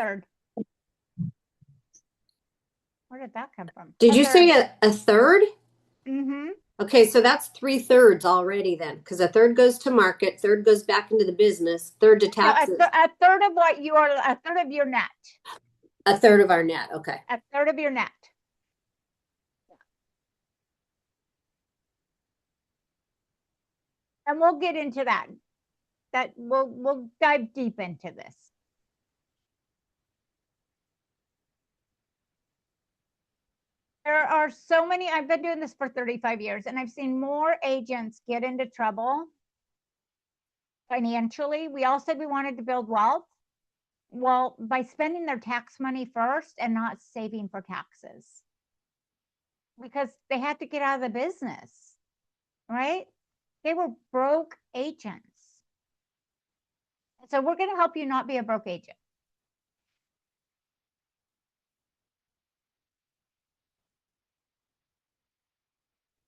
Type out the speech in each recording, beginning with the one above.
third. Where did that come from? Did A you say third. a third? Mm-hmm. Okay, so that's 3/3 already then, because a third goes to market, third goes back into the business, third to No, taxes, a third of what you are, a third of your net. a third of our net. Okay. A third of your net. And we'll get into that. We'll dive deep into this. There are so many, I've been doing this for 35 years, and I've seen more agents get into trouble financially. We all said we wanted to build wealth. Well, by spending their tax money first and not saving for taxes, because they had to get out of the business, right? They were broke agents. So we're going to help you not be a broke agent.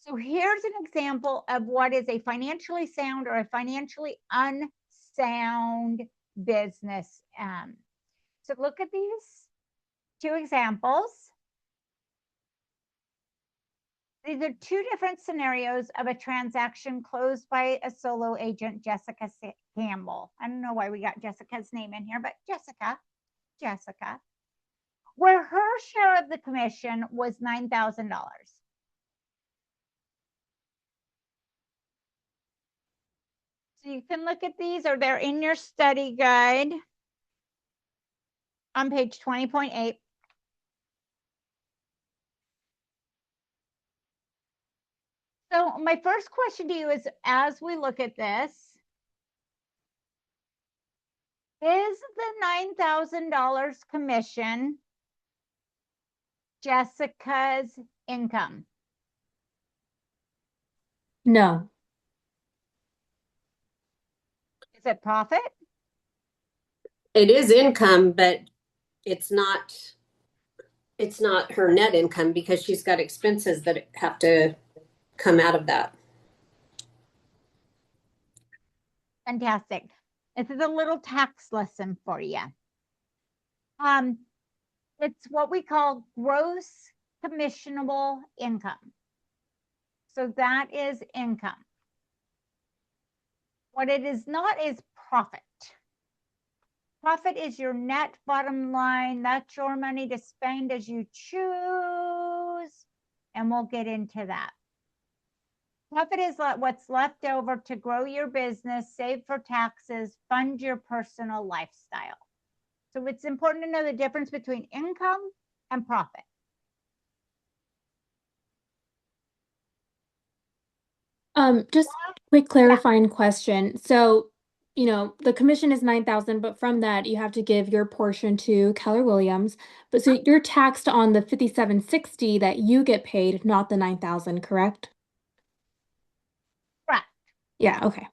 So here's an example of what is a financially sound or a financially unsound business. So look at these two examples. These are two different scenarios of a transaction closed by a solo agent, Jessica Campbell. I don't know why we got Jessica's name in here, but Jessica, where her share of the commission was $9,000. So you can look at these, or they're in your study guide on page 20.8. So my first question to you is, as we look at this, is the $9,000 commission Jessica's income? No. Is it profit? It is income, but it's not her net income because she's got expenses that have to come out of that. Fantastic. This is a little tax lesson for you. It's what we call gross commissionable income. So that is income. What it is not is profit. Profit is your net bottom line. That's your money to spend as you choose. And we'll get into that. Profit is what's left over to grow your business, save for taxes, fund your personal lifestyle. So it's important to know the difference between income and profit. Just quick clarifying question. So, you know, the commission is 9,000, but from that you have to give your portion to Keller Williams. But so you're taxed on the 5,760 that you get paid, not the 9,000, correct? Correct. Yeah, okay.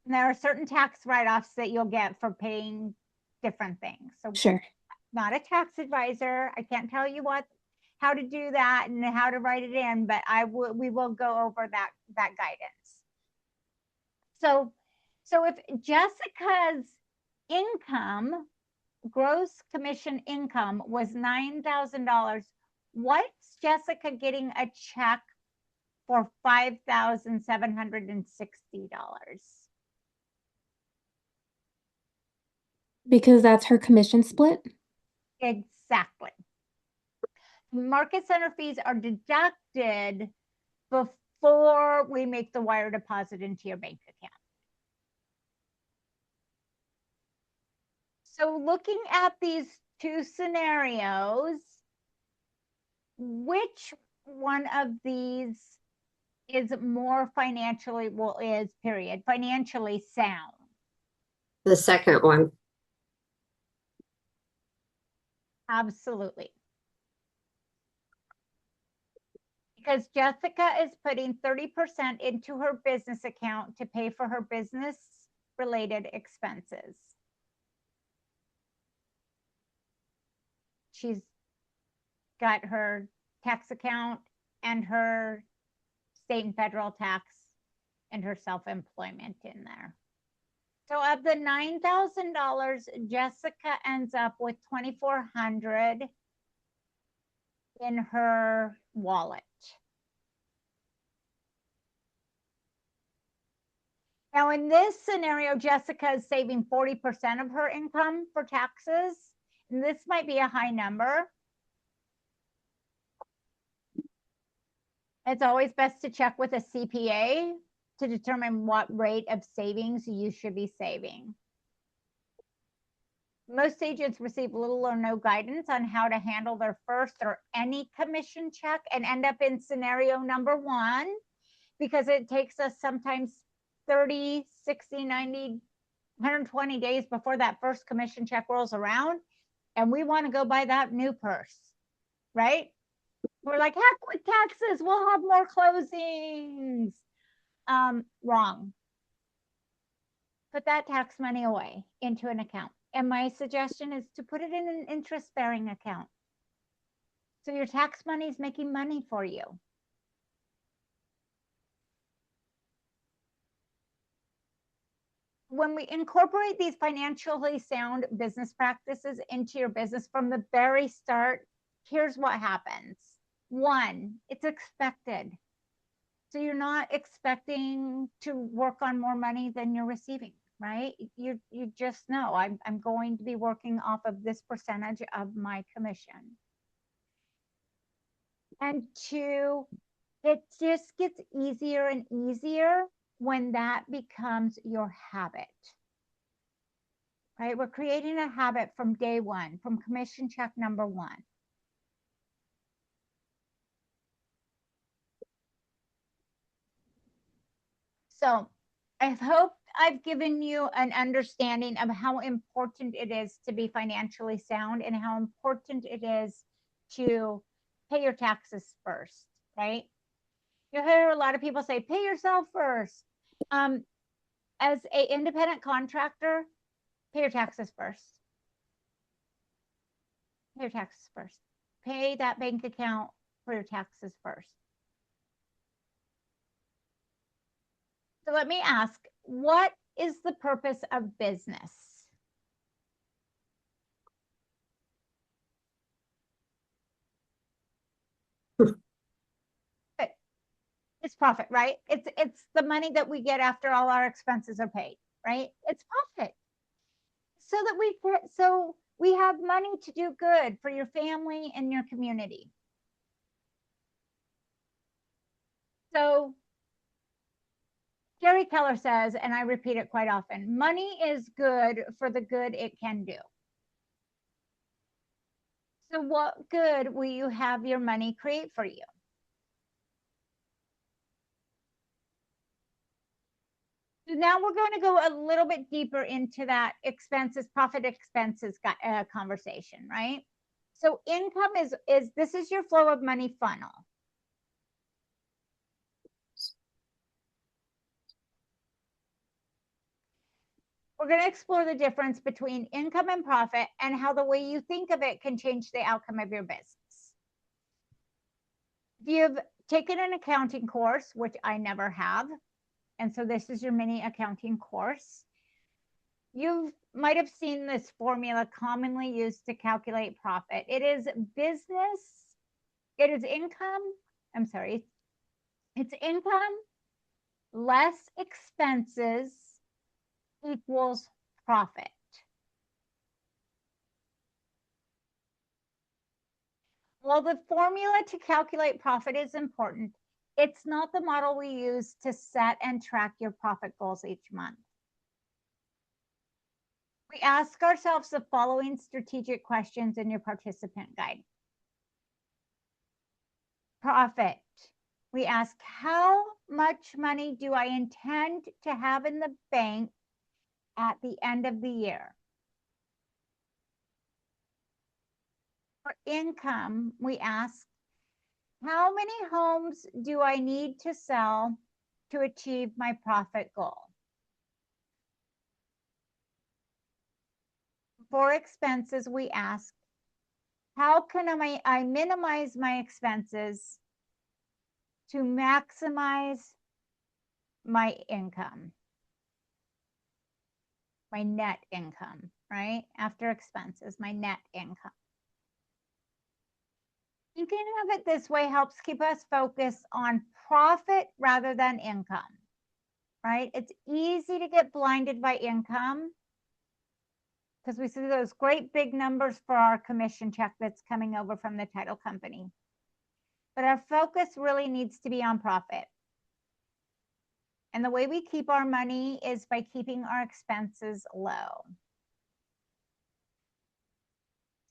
And there are certain tax write-offs that you'll get for paying different things. So Sure. not a tax advisor. I can't tell you how to do that and how to write it in, but we will go over that guidance. So if Jessica's income, gross commission income, was $9,000, what's Jessica getting a check for $5,760? Because that's her commission split? Exactly. Market center fees are deducted before we make the wire deposit into your bank account. So looking at these two scenarios, which one of these is more financially sound? The second one. Absolutely. Because Jessica is putting 30% into her business account to pay for her business related expenses. She's got her tax account and her state and federal tax and her self-employment in there. So of the $9,000, Jessica ends up with 2,400 in her wallet. Now, in this scenario, Jessica is saving 40% of her income for taxes. And this might be a high number. It's always best to check with a CPA to determine what rate of savings you should be saving. Most agents receive little or no guidance on how to handle their first or any commission check and end up in scenario number 1 because it takes us sometimes 30, 60, 90, 120 days before that first commission check rolls around. And we want to go buy that new purse, right? We're like, heck with taxes, we'll have more closings. Wrong. Put that tax money away into an account. And my suggestion is to put it in an interest-bearing account. So your tax money is making money for you. When we incorporate these financially sound business practices into your business from the very start, here's what happens. 1, it's expected. So you're not expecting to work on more money than you're receiving, right? You just know I'm going to be working off of this percentage of my commission. And 2, it just gets easier and easier when that becomes your habit, right? We're creating a habit from day 1, from commission check number 1. So I hope I've given you an understanding of how important it is to be financially sound and how important it is to pay your taxes first, right? You hear a lot of people say, pay yourself first. As an independent contractor, pay your taxes first. Pay your taxes first. Pay that bank account for your taxes first. So let me ask, what is the purpose of business? It's profit, right? It's the money that we get after all our expenses are paid, right? It's profit. So that we have money to do good for your family and your community. So Gary Keller says, and I repeat it quite often, money is good for the good it can do. So what good will you have your money create for you? So now we're going to go a little bit deeper into that profit expenses conversation, right? So income is this is your flow of money funnel. We're going to explore the difference between income and profit and how the way you think of it can change the outcome of your business. If you've taken an accounting course, which I never have, and so this is your mini accounting course, you might have seen this formula commonly used to calculate profit. It is it's income less expenses equals profit. While the formula to calculate profit is important, it's not the model we use to set and track your profit goals each month. We ask ourselves the following strategic questions in your participant guide. Profit. We ask, how much money do I intend to have in the bank at the end of the year? For income, we ask, how many homes do I need to sell to achieve my profit goal? For expenses, we ask, how can I minimize my expenses to maximize my income? my net income, right? After expenses, my net income. Thinking of it this way helps keep us focused on profit rather than income, right? It's easy to get blinded by income because we see those great big numbers for our commission check that's coming over from the title company. But our focus really needs to be on profit. And the way we keep our money is by keeping our expenses low.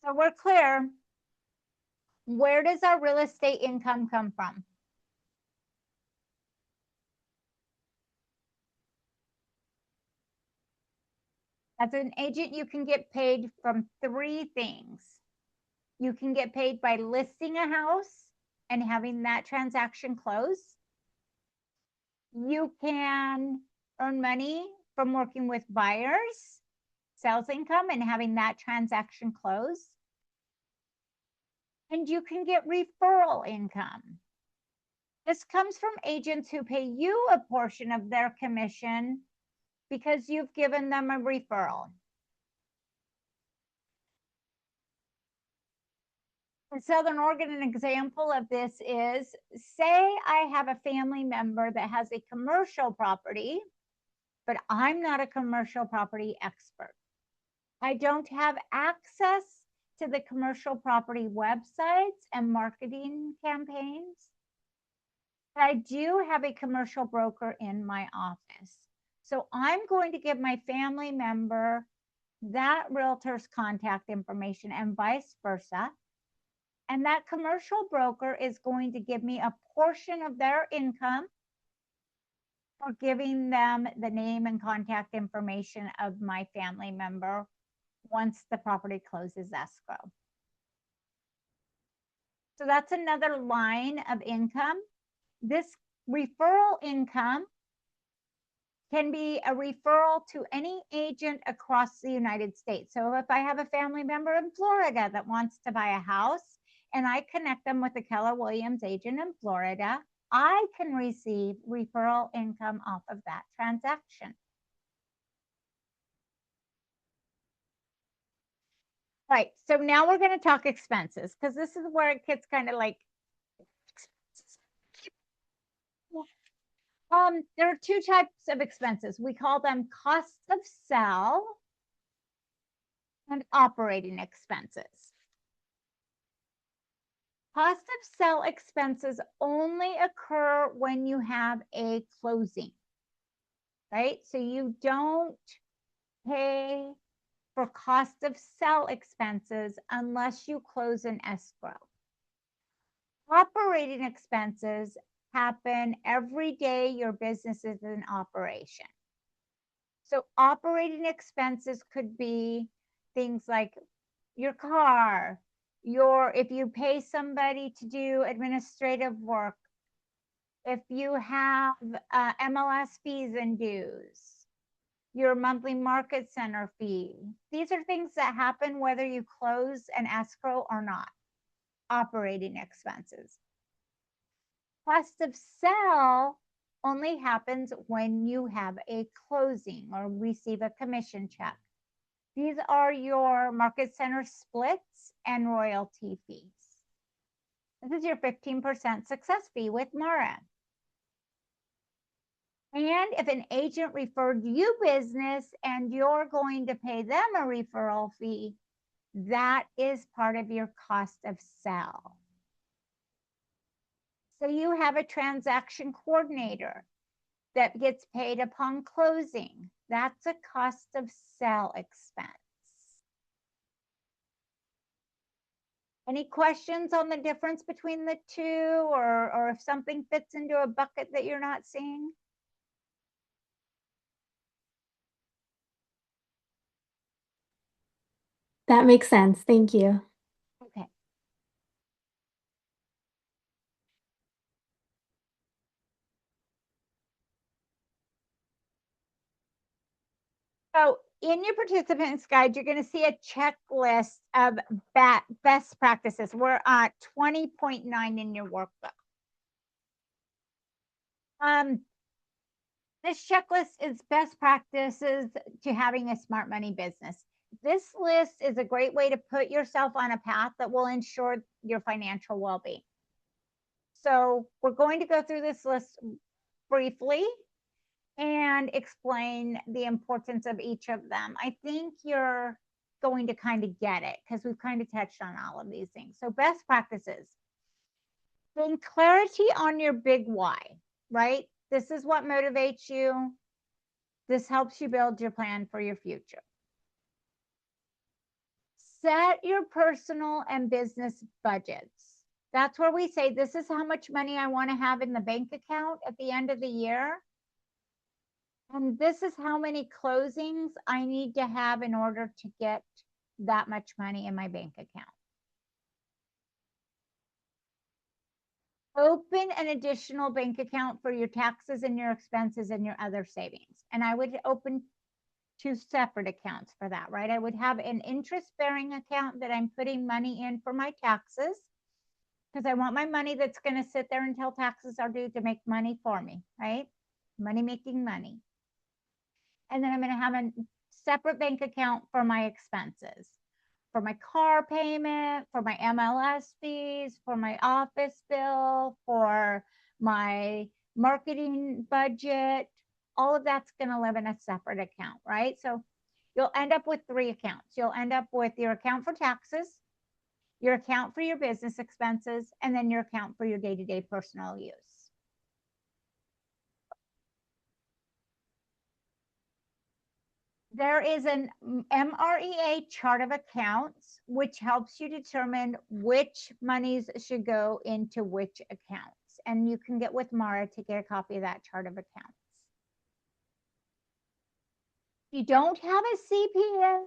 So we're clear. Where does our real estate income come from? As an agent, you can get paid from 3 things. You can get paid by listing a house and having that transaction close. You can earn money from working with buyers, sales income, and having that transaction close. And you can get referral income. This comes from agents who pay you a portion of their commission because you've given them a referral. In Southern Oregon, an example of this is, say I have a family member that has a commercial property, but I'm not a commercial property expert. I don't have access to the commercial property websites and marketing campaigns. But I do have a commercial broker in my office. So I'm going to give my family member that realtor's contact information and vice versa. And that commercial broker is going to give me a portion of their income for giving them the name and contact information of my family member once the property closes escrow. So that's another line of income. This referral income can be a referral to any agent across the United States. So if I have a family member in Florida that wants to buy a house and I connect them with a Keller Williams agent in Florida, I can receive referral income off of that transaction. Right, so now we're going to talk expenses because this is where it gets kind of like, there are 2 types of expenses. We call them cost of sale and operating expenses. Cost of sale expenses only occur when you have a closing, right? So you don't pay for cost of sale expenses unless you close an escrow. Operating expenses happen every day your business is in operation. So operating expenses could be things like your car, if you pay somebody to do administrative work, if you have MLS fees and dues, your monthly market center fee. These are things that happen whether you close an escrow or not. Operating expenses. Cost of sale only happens when you have a closing or receive a commission check. These are your market center splits and royalty fees. This is your 15% success fee with Mara. And if an agent referred you business and you're going to pay them a referral fee, that is part of your cost of sale. So you have a transaction coordinator that gets paid upon closing. That's a cost of sale expense. Any questions on the difference between the 2 or if something fits into a bucket that you're not seeing? That makes sense. Thank you. Okay. So in your participants guide, you're going to see a checklist of best practices. We're at 20.9 in your workbook. This checklist is best practices to having a smart money business. This list is a great way to put yourself on a path that will ensure your financial well-being. So we're going to go through this list briefly and explain the importance of each of them. I think you're going to kind of get it because we've kind of touched on all of these things. So best practices. Gain clarity on your big why, right? This is what motivates you. This helps you build your plan for your future. Set your personal and business budgets. That's where we say, this is how much money I want to have in the bank account at the end of the year. And this is how many closings I need to have in order to get that much money in my bank account. Open an additional bank account for your taxes and your expenses and your other savings. And I would open 2 separate accounts for that, right? I would have an interest-bearing account that I'm putting money in for my taxes because I want my money that's going to sit there until taxes are due to make money for me, right? Money making money. And then I'm going to have a separate bank account for my expenses, for my car payment, for my MLS fees, for my office bill, for my marketing budget. All of that's going to live in a separate account, right? So you'll end up with 3 accounts. You'll end up with your account for taxes, your account for your business expenses, and then your account for your day-to-day personal use. There is an MREA chart of accounts, which helps you determine which monies should go into which accounts. And you can get with Mara to get a copy of that chart of accounts. If you don't have a CPA,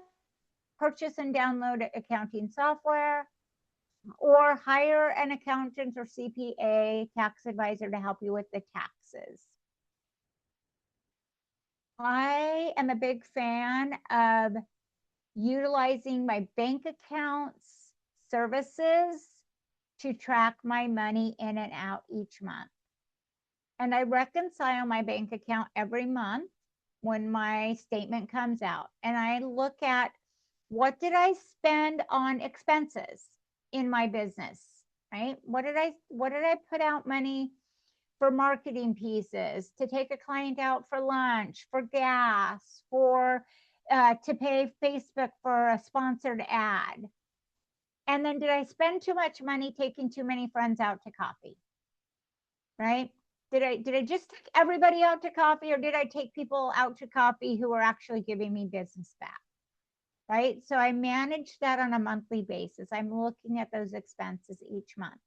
purchase and download accounting software or hire an accountant or CPA tax advisor to help you with the taxes. I am a big fan of utilizing my bank accounts services to track my money in and out each month. And I reconcile my bank account every month when my statement comes out. And I look at, what did I spend on expenses in my business, right? What did I put out money for marketing pieces, to take a client out for lunch, for gas, for to pay Facebook for a sponsored ad? And then did I spend too much money taking too many friends out to coffee? Right? Did I just take everybody out to coffee, or did I take people out to coffee who are actually giving me business back? Right? So I manage that on a monthly basis. I'm looking at those expenses each month.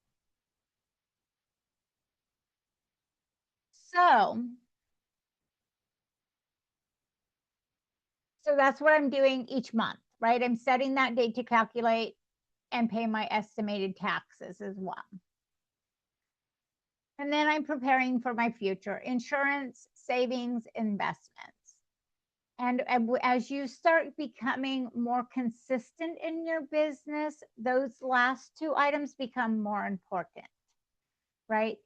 So that's what I'm doing each month, right? I'm setting that date to calculate and pay my estimated taxes as well. And then I'm preparing for my future: insurance, savings, investments. And as you start becoming more consistent in your business, those last 2 items become more important, right?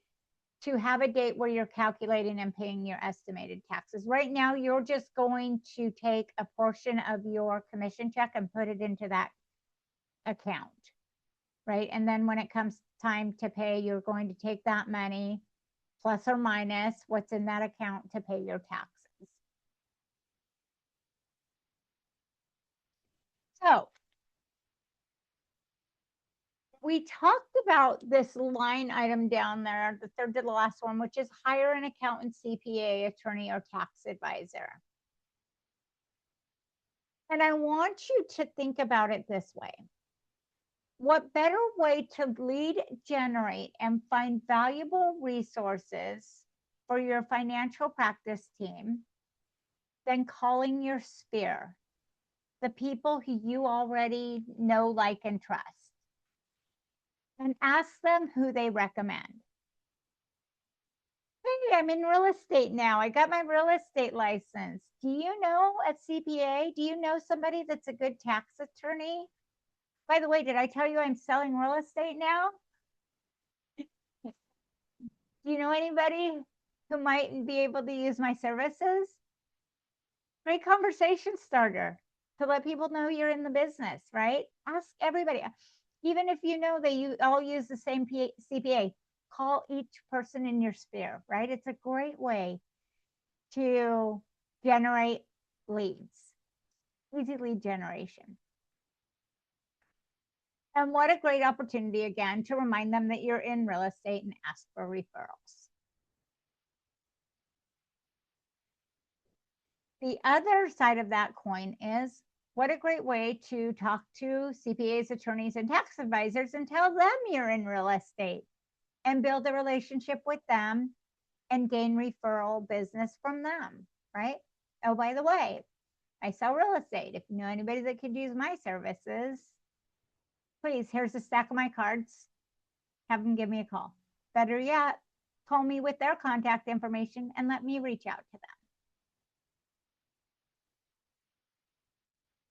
To have a date where you're calculating and paying your estimated taxes. Right now, you're just going to take a portion of your commission check and put it into that account, right? And then when it comes time to pay, you're going to take that money plus or minus what's in that account to pay your taxes. So we talked about this line item down there, the third to the last one, which is hire an accountant, CPA, attorney, or tax advisor. And I want you to think about it this way: what better way to lead, generate, and find valuable resources for your financial practice team than calling your sphere, the people who you already know, like, and trust, and ask them who they recommend. Hey, I'm in real estate now. I got my real estate license. Do you know a CPA? Do you know somebody that's a good tax attorney? By the way, did I tell you I'm selling real estate now? Do you know anybody who might be able to use my services. Great conversation starter to let people know you're in the business, right? Ask everybody. Even if you know that you all use the same CPA, call each person in your sphere, right? It's a great way to generate leads, easy lead generation. And what a great opportunity, again, to remind them that you're in real estate and ask for referrals. The other side of that coin is what a great way to talk to CPAs, attorneys, and tax advisors and tell them you're in real estate and build a relationship with them and gain referral business from them, right? Oh, by the way, I sell real estate. If you know anybody that could use my services, please, here's a stack of my cards. Have them give me a call. Better yet, call me with their contact information and let me reach out to them.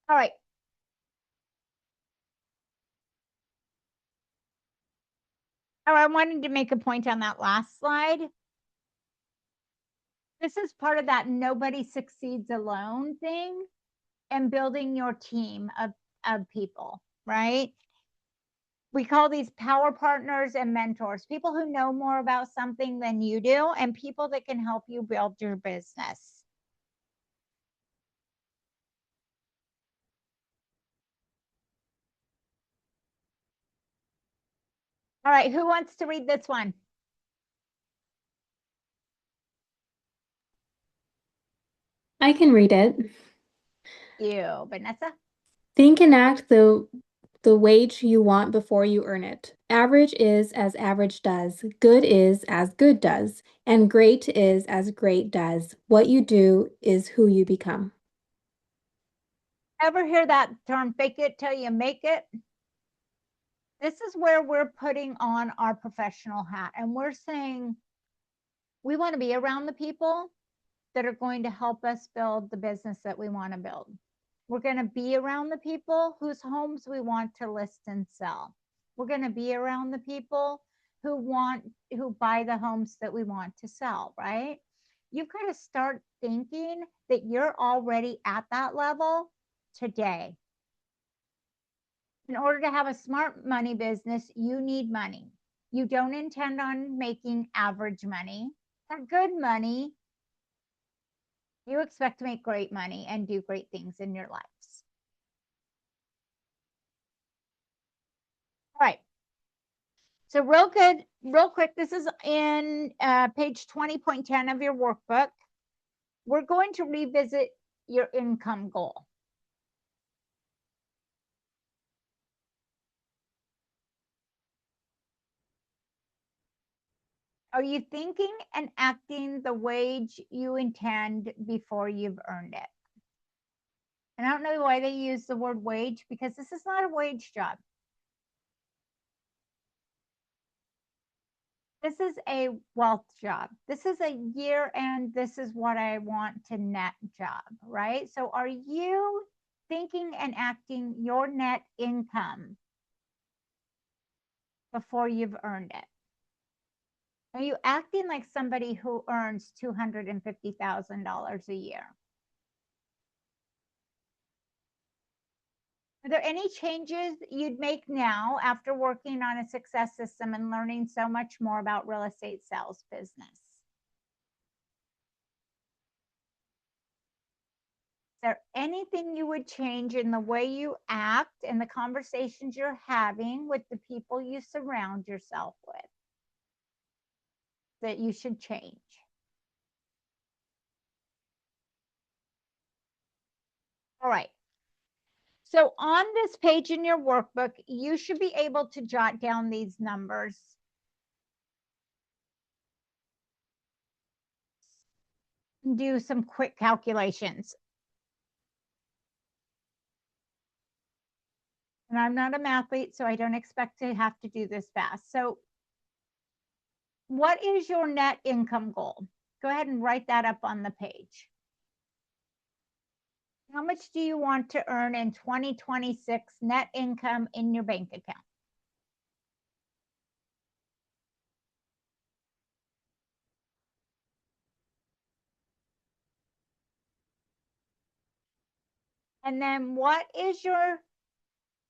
All right. Oh, I wanted to make a point on that last slide. This is part of that nobody succeeds alone thing and building your team of people, right? We call these power partners and mentors, people who know more about something than you do and people that can help you build your business. All right, who wants to read this one? I can read it. You, Vanessa? Think and act the wage you want before you earn it. Average is as average does. Good is as good does. And great is as great does. What you do is who you become. Ever hear that term, fake it till you make it? This is where we're putting on our professional hat and we're saying we want to be around the people that are going to help us build the business that we want to build. We're going to be around the people whose homes we want to list and sell. We're going to be around the people who buy the homes that we want to sell, right? You've got to start thinking that you're already at that level today. In order to have a smart money business, you need money. You don't intend on making average money or good money. You expect to make great money and do great things in your lives. All right. So real quick, this is in page 20.10 of your workbook. We're going to revisit your income goal. Are you thinking and acting the wage you intend before you've earned it? And I don't know why they use the word wage because this is not a wage job. This is a wealth job. This is a year end, this is what I want to net job, right? So are you thinking and acting your net income before you've earned it? Are you acting like somebody who earns $250,000 a year? Are there any changes you'd make now after working on a success system and learning so much more about real estate sales business? Is there anything you would change in the way you act and the conversations you're having with the people you surround yourself with that you should change? All right. So on this page in your workbook, you should be able to jot down these numbers. Do some quick calculations. And I'm not a mathlete, so I don't expect to have to do this fast. So what is your net income goal? Go ahead and write that up on the page. How much do you want to earn in 2026 net income in your bank account? And then what is your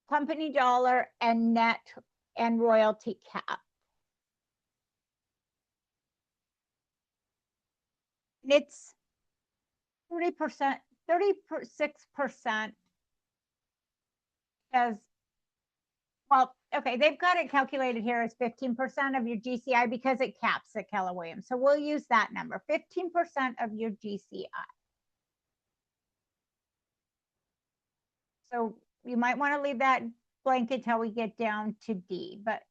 company dollar and net and royalty cap? It's 30%, 36% as well. Okay, they've got it calculated here as 15% of your GCI because it caps at Keller Williams. So we'll use that number, 15% of your GCI. So you might want to leave that blank until we get down to D, but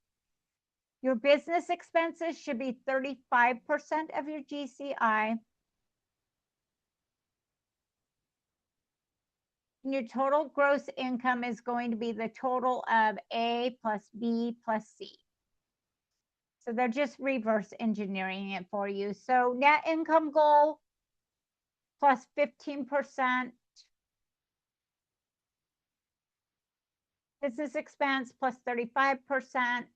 your business expenses should be 35% of your GCI. And your total gross income is going to be the total of A plus B plus C. So they're just reverse engineering it for you. So net income goal plus 15%. Business expense plus 35%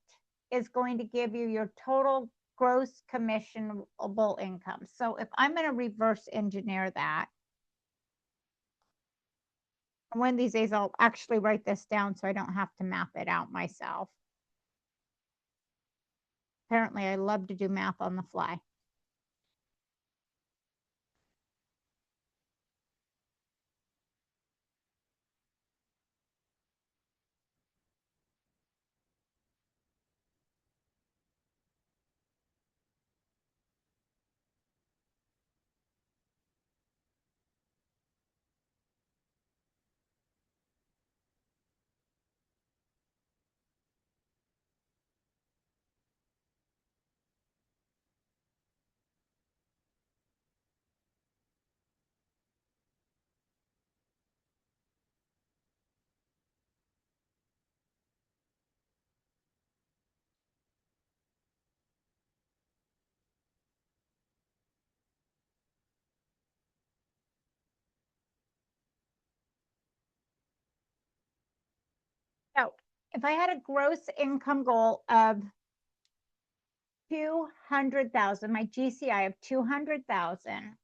is going to give you your total gross commissionable income. So if I'm going to reverse engineer that, one of these days I'll actually write this down so I don't have to map it out myself. Apparently I love to do math on the fly. So if I had a gross income goal of 200,000, my GCI of 200,000,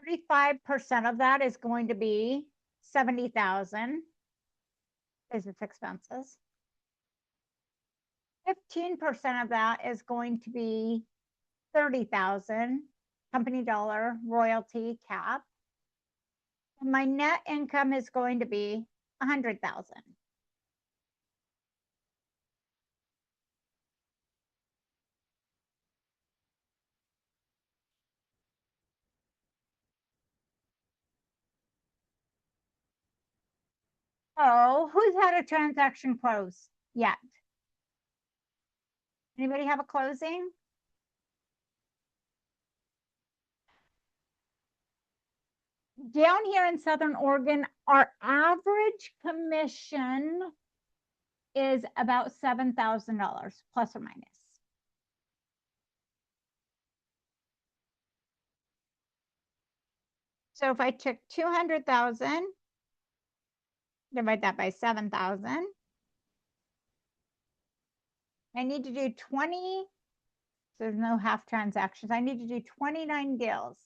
35% of that is going to be 70,000 business expenses. 15% of that is going to be 30,000 company dollar royalty cap. And my net income is going to be 100,000. Oh, who's had a transaction close yet? Anybody have a closing? Down here in Southern Oregon, our average commission is about $7,000 plus or minus. So if I took 200,000, divide that by 7,000, I need to do 20. So there's no half transactions. I need to do 29 deals.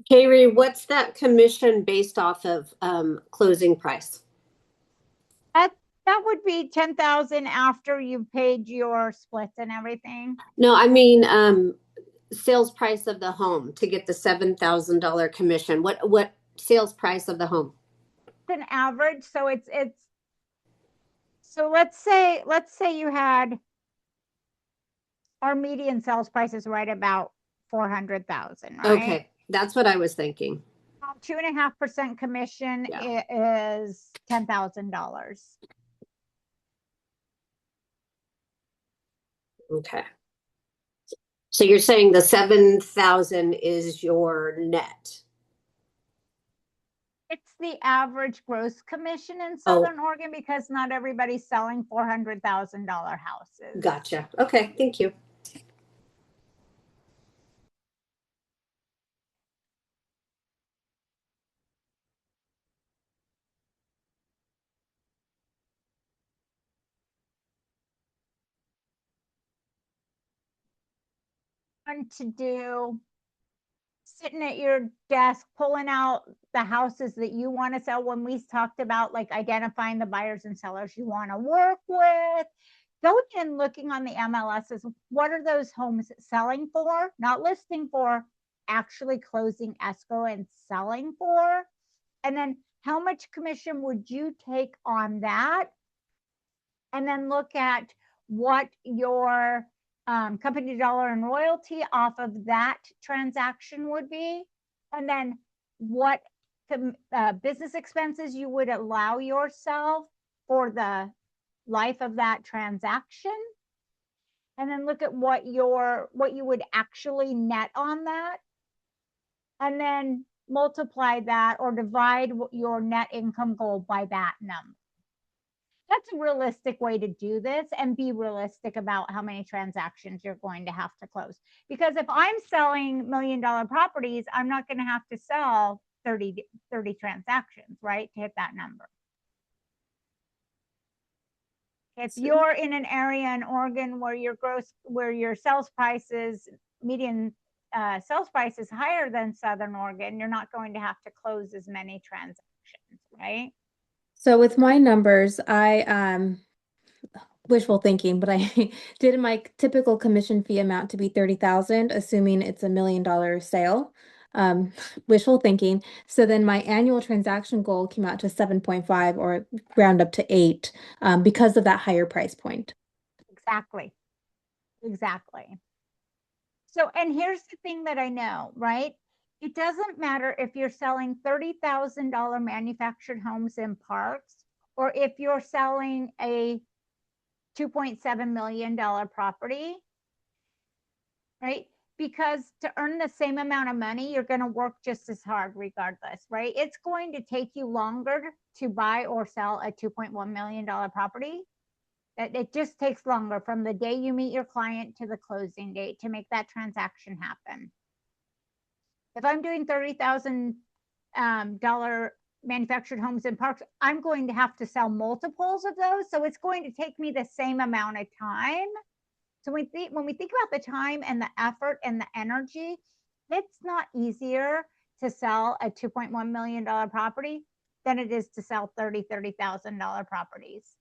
Kaylee, what's that commission based off of closing price? That would be 10,000 after you've paid your splits and everything. No, I mean sales price of the home to get the $7,000 commission. What sales price of the home? It's an average, so it's so let's say you had our median sales price is right about 400,000, right? Okay, that's what I was thinking. 2.5% commission is $10,000. Okay. So you're saying the 7,000 is your net? It's the average gross commission in Southern Oregon because not everybody's selling $400,000 houses. Gotcha. Okay, thank you. fun to do. Sitting at your desk, pulling out the houses that you want to sell. When we talked about like identifying the buyers and sellers you want to work with, going and looking on the MLSs, what are those homes selling for? Not listing for, actually closing escrow and selling for. And then how much commission would you take on that? And then look at what your company dollar and royalty off of that transaction would be. And then what business expenses you would allow yourself for the life of that transaction. And then look at what you would actually net on that. And then multiply that or divide your net income goal by that number. That's a realistic way to do this, and be realistic about how many transactions you're going to have to close. Because if I'm selling $1 million properties, I'm not going to have to sell 30 transactions, right, to hit that number. If you're in an area in Oregon where your sales prices, median sales price is higher than Southern Oregon, you're not going to have to close as many transactions, right? So with my numbers, I wishful thinking, but I did my typical commission fee amount to be 30,000, assuming it's $1 million sale. Wishful thinking. So then my annual transaction goal came out to 7.5 or round up to 8 because of that higher price point. Exactly. So, and here's the thing that I know, right? It doesn't matter if you're selling $30,000 manufactured homes in parks, or if you're selling a $2.7 million property, right? Because to earn the same amount of money, you're going to work just as hard regardless, right? It's going to take you longer to buy or sell a $2.1 million property. It just takes longer from the day you meet your client to the closing date to make that transaction happen. If I'm doing $30,000 manufactured homes in parks, I'm going to have to sell multiples of those. So it's going to take me the same amount of time. So when we think about the time and the effort and the energy, it's not easier to sell a $2.1 million property than it is to sell $30,000 properties.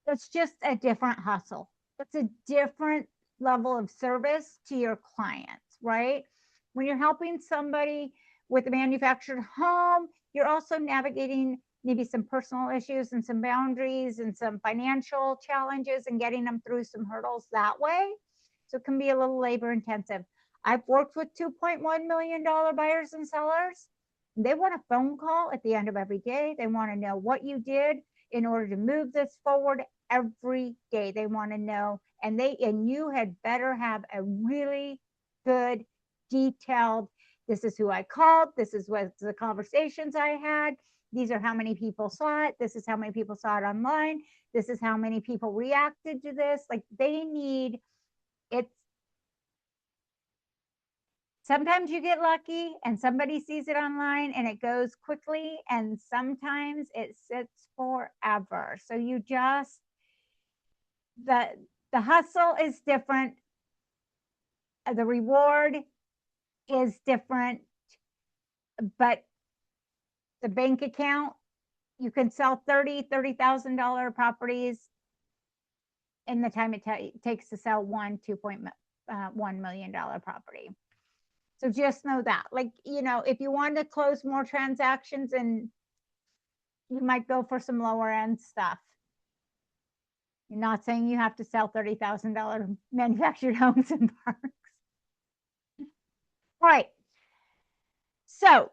It's just a different hustle. It's a different level of service to your clients, right? When you're helping somebody with a manufactured home, you're also navigating maybe some personal issues and some boundaries and some financial challenges and getting them through some hurdles that way. So it can be a little labor intensive. I've worked with $2.1 million buyers and sellers. They want a phone call at the end of every day. They want to know what you did in order to move this forward every day. They want to know, and you had better have a really good, detailed, this is who I called, this is what the conversations I had, these are how many people saw it, this is how many people saw it online, this is how many people reacted to this. Like, they need it. Sometimes you get lucky and somebody sees it online and it goes quickly, and sometimes it sits forever. So you just, the hustle is different, the reward is different, but the bank account, you can sell $30,000 properties in the time it takes to sell one $2.1 million property. So just know that, like, if you want to close more transactions, and you might go for some lower end stuff. You're not saying you have to sell $30,000 manufactured homes in parks. All right. So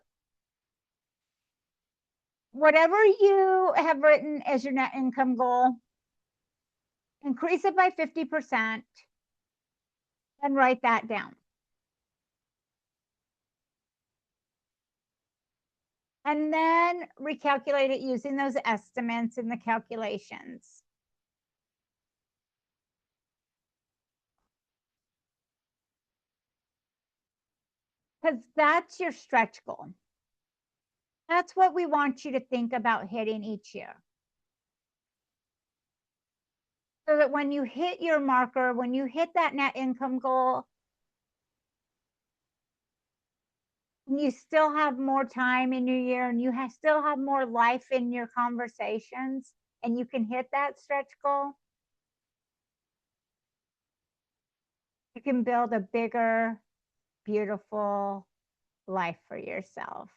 whatever you have written as your net income goal, increase it by 50% and write that down. And then recalculate it using those estimates in the calculations. Because that's your stretch goal. That's what we want you to think about hitting each year. So that when you hit your marker, when you hit that net income goal, and you still have more time in your year and you still have more life in your conversations and you can hit that stretch goal, you can build a bigger, beautiful life for yourself.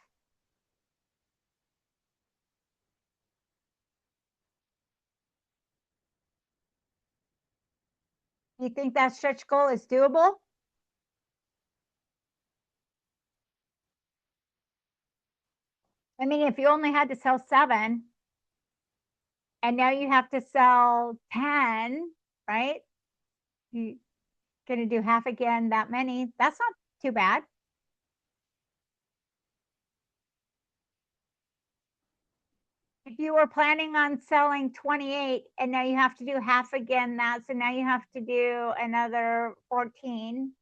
You think that stretch goal is doable? I mean, if you only had to sell 7 and now you have to sell 10, right? You're going to do half again that many. That's not too bad. If you were planning on selling 28 and now you have to do half again that, so now you have to do another 14.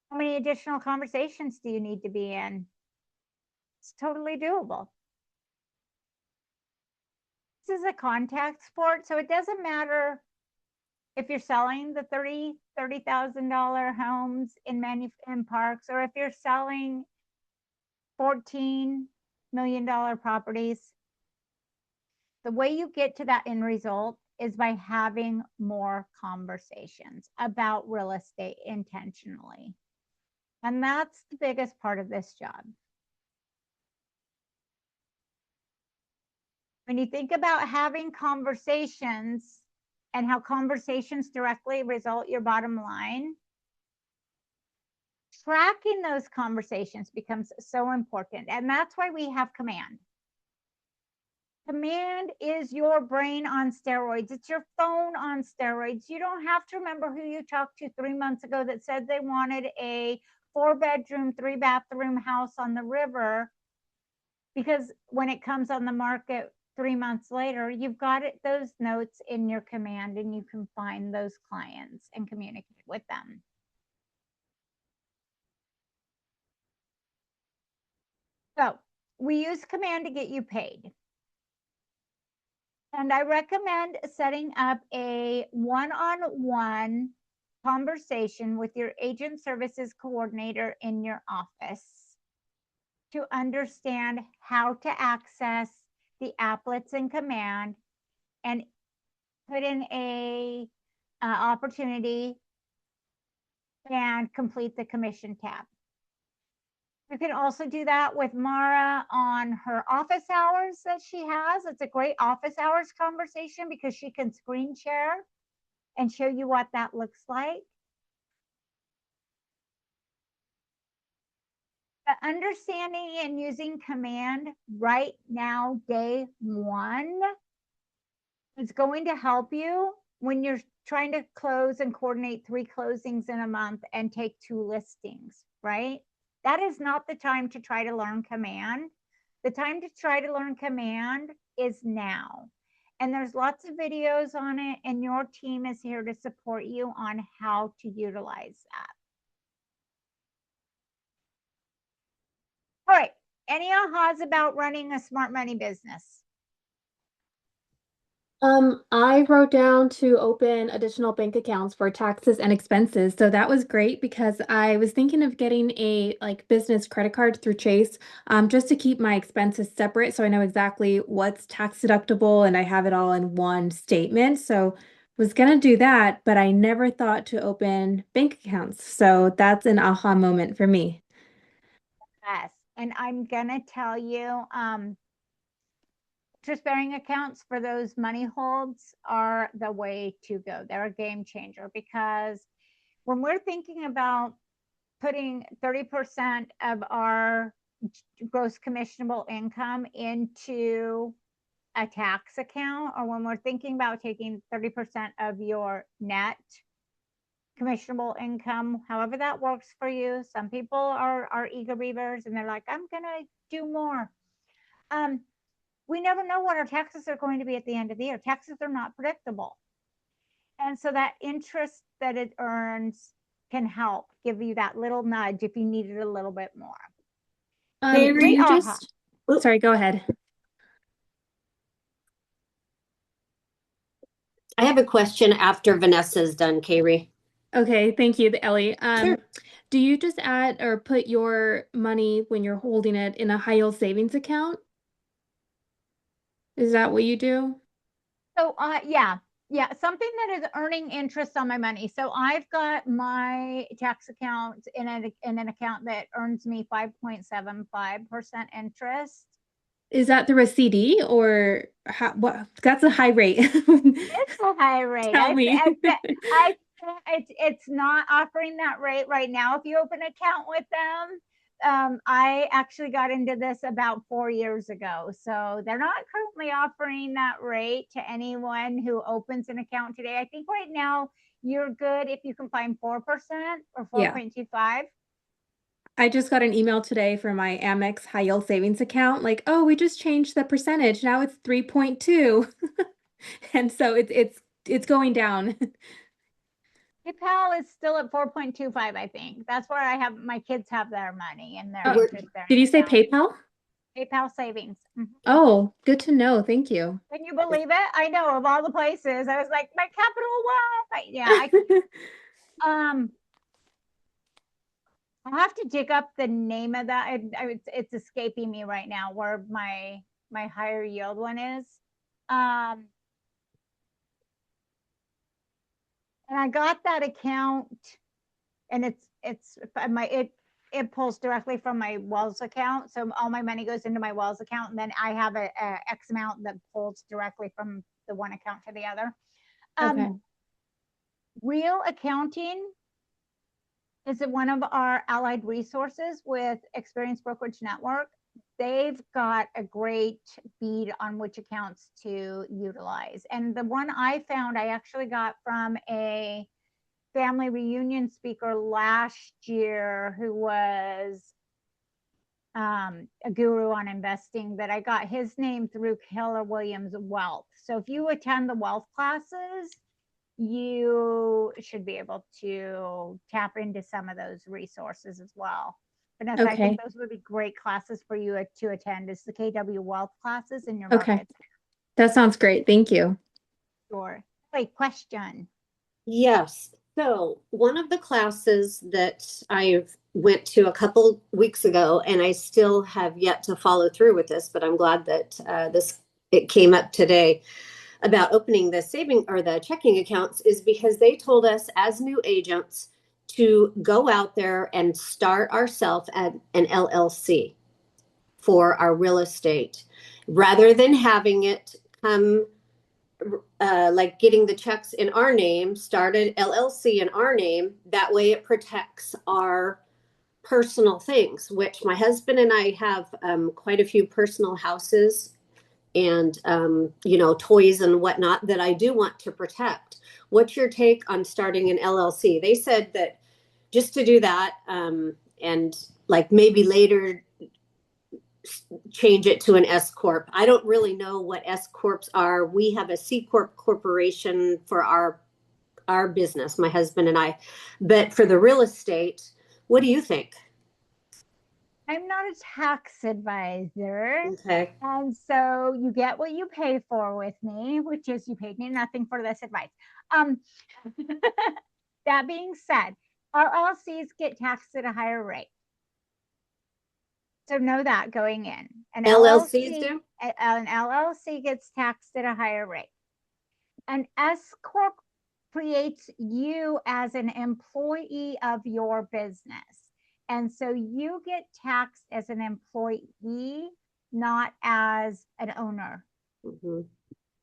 How many additional conversations do you need to be in? It's totally doable. This is a contact sport, so it doesn't matter if you're selling the $30,000 homes in parks, or if you're selling $14 million properties. The way you get to that end result is by having more conversations about real estate intentionally. And that's the biggest part of this job. When you think about having conversations and how conversations directly result your bottom line, tracking those conversations becomes so important. And that's why we have Command. Command is your brain on steroids. It's your phone on steroids. You don't have to remember who you talked to 3 months ago that said they wanted a 4-bedroom, 3-bathroom house on the river, because when it comes on the market 3 months later, you've got those notes in your Command and you can find those clients and communicate with them. So we use Command to get you paid. And I recommend setting up a one-on-one conversation with your agent services coordinator in your office to understand how to access the applets in Command and put in a opportunity and complete the commission tab. You can also do that with Mara on her office hours that she has. It's a great office hours conversation because she can screen share and show you what that looks like. The understanding and using Command right now, day 1, is going to help you when you're trying to close and coordinate 3 closings in a month and take 2 listings, right? That is not the time to try to learn Command. The time to try to learn Command is now. And there's lots of videos on it, and your team is here to support you on how to utilize that. All right, any ahas about running a smart money business? I wrote down to open additional bank accounts for taxes and expenses. So that was great because I was thinking of getting a business credit card through Chase, just to keep my expenses separate so I know exactly what's tax deductible and I have it all in one statement. So was gonna do that, but I never thought to open bank accounts. So that's an aha moment for me. Yes, and I'm gonna tell you, interest-bearing accounts for those money holds are the way to go. They're a game changer because when we're thinking about putting 30% of our gross commissionable income into a tax account, or when we're thinking about taking 30% of your net commissionable income, however that works for you. Some people are eager beavers and they're like, I'm gonna do more. We never know what our taxes are going to be at the end of the year. Taxes are not predictable. And so that interest that it earns can help give you that little nudge if you needed a little bit more. Hey, Do you aha. just, sorry, go ahead. I have a question after Vanessa's done, Kayri. Okay, thank you, Ellie. Sure. Do you just add or put your money when you're holding it in a high yield savings account? Is that what you do? So, yeah, something that is earning interest on my money. So I've got my tax account in an account that earns me 5.75% interest. Is that through a CD or how, what? That's a high rate. It's a high rate. Tell me. It's not offering that rate right now. If you open an account with them, I actually got into this about 4 years ago. So they're not currently offering that rate to anyone who opens an account today. I think right now you're good if you can find 4% or Yeah. 4.25. I just got an email today from my Amex high yield savings account, like, oh, we just changed the percentage. Now it's 3.2. And so it's going down. PayPal is still at 4.25, I think. That's where I have my kids have their money and their Oh, interest bearing did you say account. PayPal? PayPal savings. Mhm. Oh, good to know. Thank you. Can you believe it? I know of all the places. I was like, my Capital One. Yeah, I'll have to dig up the name of that. It's escaping me right now where my higher yield one is. Um, and I got that account, and it's my it pulls directly from my Wells account. So all my money goes into my Wells account, and then I have a X amount that pulls directly from the one account to the other. Okay. Real Accounting is one of our allied resources with Experience Brokerage Network. They've got a great bead on which accounts to utilize. And the one I found, I actually got from a family reunion speaker last year who was a guru on investing, that I got his name through Keller Williams Wealth. So if you attend the wealth classes, you should be able to tap into some of those resources as well. Vanessa, I think Okay. those would be great classes for you to attend, is the KW Wealth classes in your Okay. markets. That sounds great. Thank you. Sure. Wait, question. Yes. So one of the classes that I went to a couple weeks ago, and I still have yet to follow through with this, but I'm glad that it came up today about opening the saving or the checking accounts, is because they told us as new agents to go out there and start ourselves at an LLC for our real estate rather than having it come like getting the checks in our name, started LLC in our name. That way it protects our personal things, which my husband and I have quite a few personal houses and, toys and whatnot that I do want to protect. What's your take on starting an LLC? They said that just to do that and like maybe later change it to an S corp. I don't really know what S corps are. We have a C corp corporation for our business, my husband and I. But for the real estate, what do you think? I'm not a tax advisor. Okay. And so you get what you pay for with me, which is you paid me nothing for this advice. Um, that being said, LLCs get taxed at a higher rate. So know that going in. LLCs do? An LLC gets taxed at a higher rate. An S corp creates you as an employee of your business. And so you get taxed as an employee, not as an owner. Mm-hmm.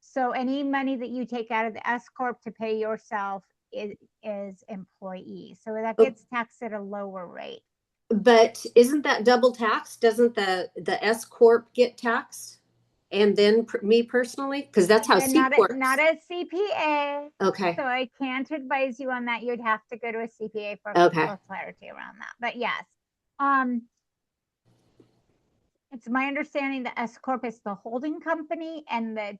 So any money that you take out of the S corp to pay yourself is employee. So that gets taxed at a lower rate. But isn't that double tax? Doesn't the S corp get taxed? And then me personally, because that's how C corp. Not a CPA. Okay. So I can't advise you on that. You'd have to go to a CPA for clarity around that. But yes, it's my understanding that S corp is the holding company, and the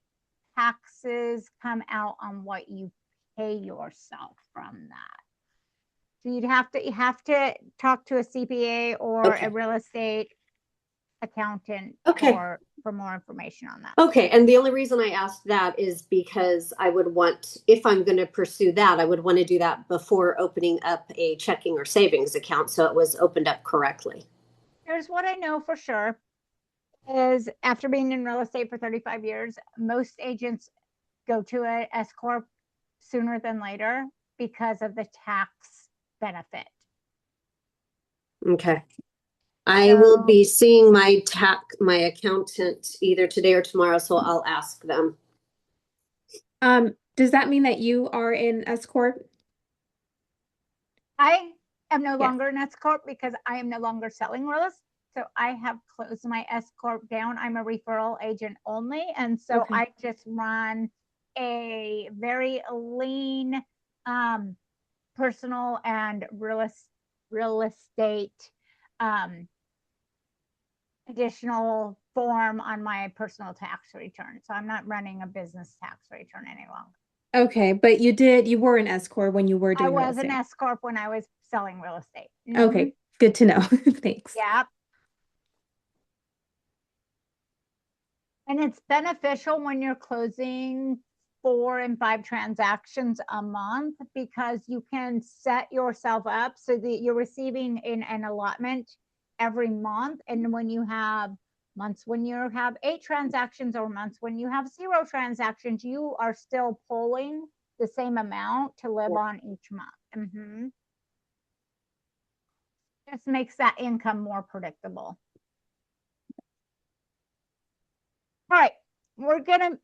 taxes come out on what you pay yourself from that. So you have to talk to a CPA or a real estate accountant Okay. for more information on that. Okay, and the only reason I asked that is because I would want, if I'm going to pursue that, I would want to do that before opening up a checking or savings account so it was opened up correctly. Here's what I know for sure is after being in real estate for 35 years, most agents go to a S corp sooner than later because of the tax benefit. Okay. I will So- be seeing my accountant either today or tomorrow, so I'll ask them. Does that mean that you are in S corp? I am no Yes. longer an S corp because I am no longer selling real estate. So I have closed my S corp down. I'm a referral agent only, and so Okay. I just run a very lean personal and real estate additional form on my personal tax return. So I'm not running a business tax return any longer. Okay, but you were an S corp when you were I doing real was an estate. S corp when I was selling real estate. Okay, good to know. Thanks. Yeah. And it's beneficial when you're closing 4 and 5 transactions a month because you can set yourself up so that you're receiving an allotment every month. And when you have months when you have 8 transactions or months when you have 0 transactions, you are still pulling the same amount to live on each month. Just makes that income more predictable. All right.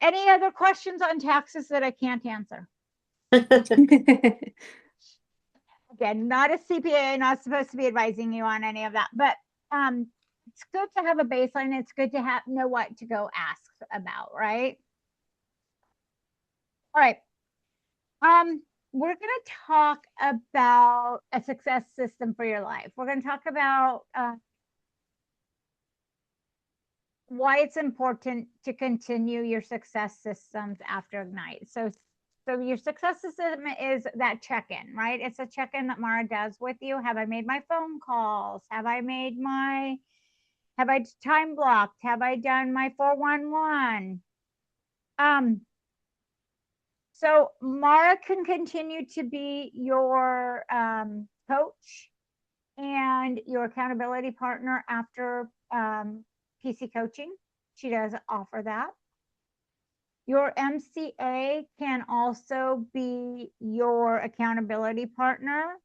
Any other questions on taxes that I can't answer? Again, not a CPA, not supposed to be advising you on any of that, but it's good to have a baseline. It's good to know what to go ask about, right? All right. We're going to talk about a success system for your life. We're going to talk about why it's important to continue your success systems after Ignite. So your success system is that check-in, right? It's a check-in that Mara does with you. Have I made my phone calls? Have I time blocked? Have I done my 411? So Mara can continue to be your coach and your accountability partner after PC coaching. She does offer that. Your MCA can also be your accountability partner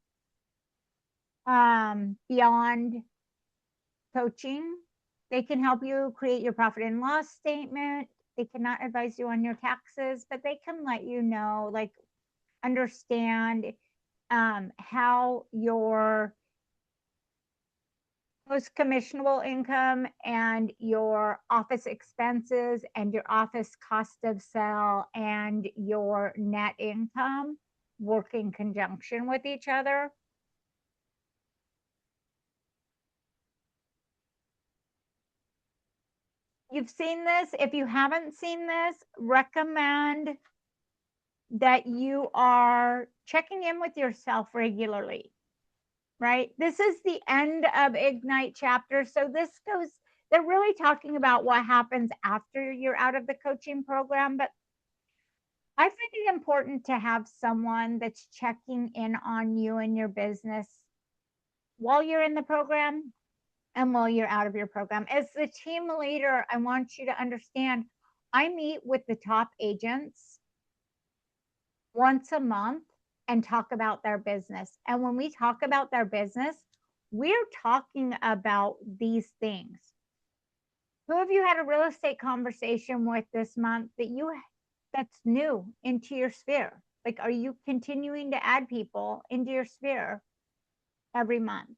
beyond coaching. They can help you create your profit and loss statement. They cannot advise you on your taxes, but they can let you know, like, understand how your most commissionable income and your office expenses and your office cost of sale and your net income work in conjunction with each other. You've seen this. If you haven't seen this, recommend that you are checking in with yourself regularly. Right? This is the end of Ignite chapter. So they're really talking about what happens after you're out of the coaching program. But I find it important to have someone that's checking in on you and your business while you're in the program and while you're out of your program. As the team leader, I want you to understand, I meet with the top agents once a month and talk about their business. And when we talk about their business, we're talking about these things. Who have you had a real estate conversation with this month that's new into your sphere? Like, are you continuing to add people into your sphere every month?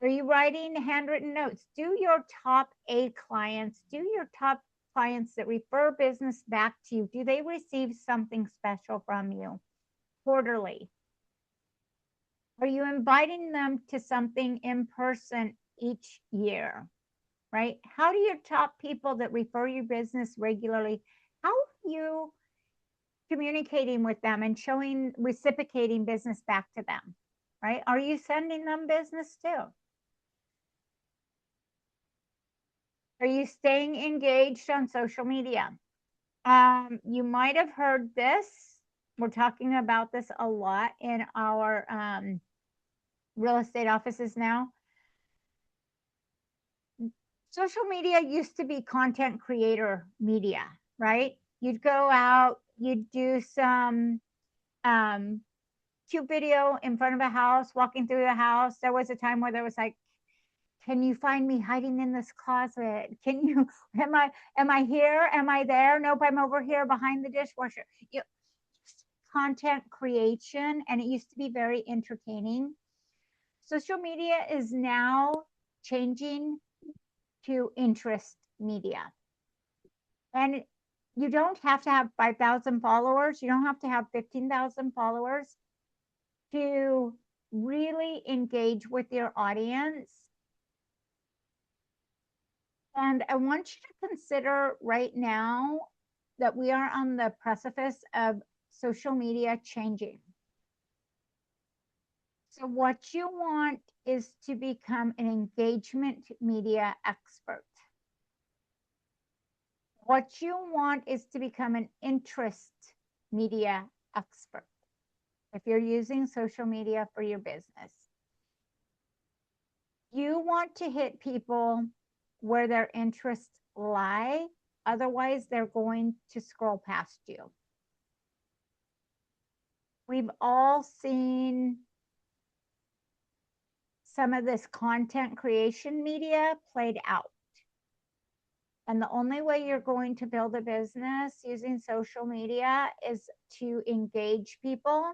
Are you writing handwritten notes? Do your top 8 clients, do your top clients that refer business back to you, do they receive something special from you quarterly? Are you inviting them to something in person each year, right? How do your top people that refer your business regularly, how are you communicating with them and reciprocating business back to them, right? Are you sending them business too? Are you staying engaged on social media? You might have heard this. We're talking about this a lot in our real estate offices now. Social media used to be content creator media, right? You'd go out, you'd do some cute video in front of a house, walking through the house. There was a time where there was like, can you find me hiding in this closet? Can you, am I here? Am I there? Nope, I'm over here behind the dishwasher. You, content creation, and it used to be very entertaining. Social media is now changing to interest media. And you don't have to have 5,000 followers. You don't have to have 15,000 followers to really engage with your audience. And I want you to consider right now that we are on the precipice of social media changing. So what you want is to become an engagement media expert. What you want is to become an interest media expert if you're using social media for your business. You want to hit people where their interests lie. Otherwise, they're going to scroll past you. We've all seen some of this content creation media played out. And the only way you're going to build a business using social media is to engage people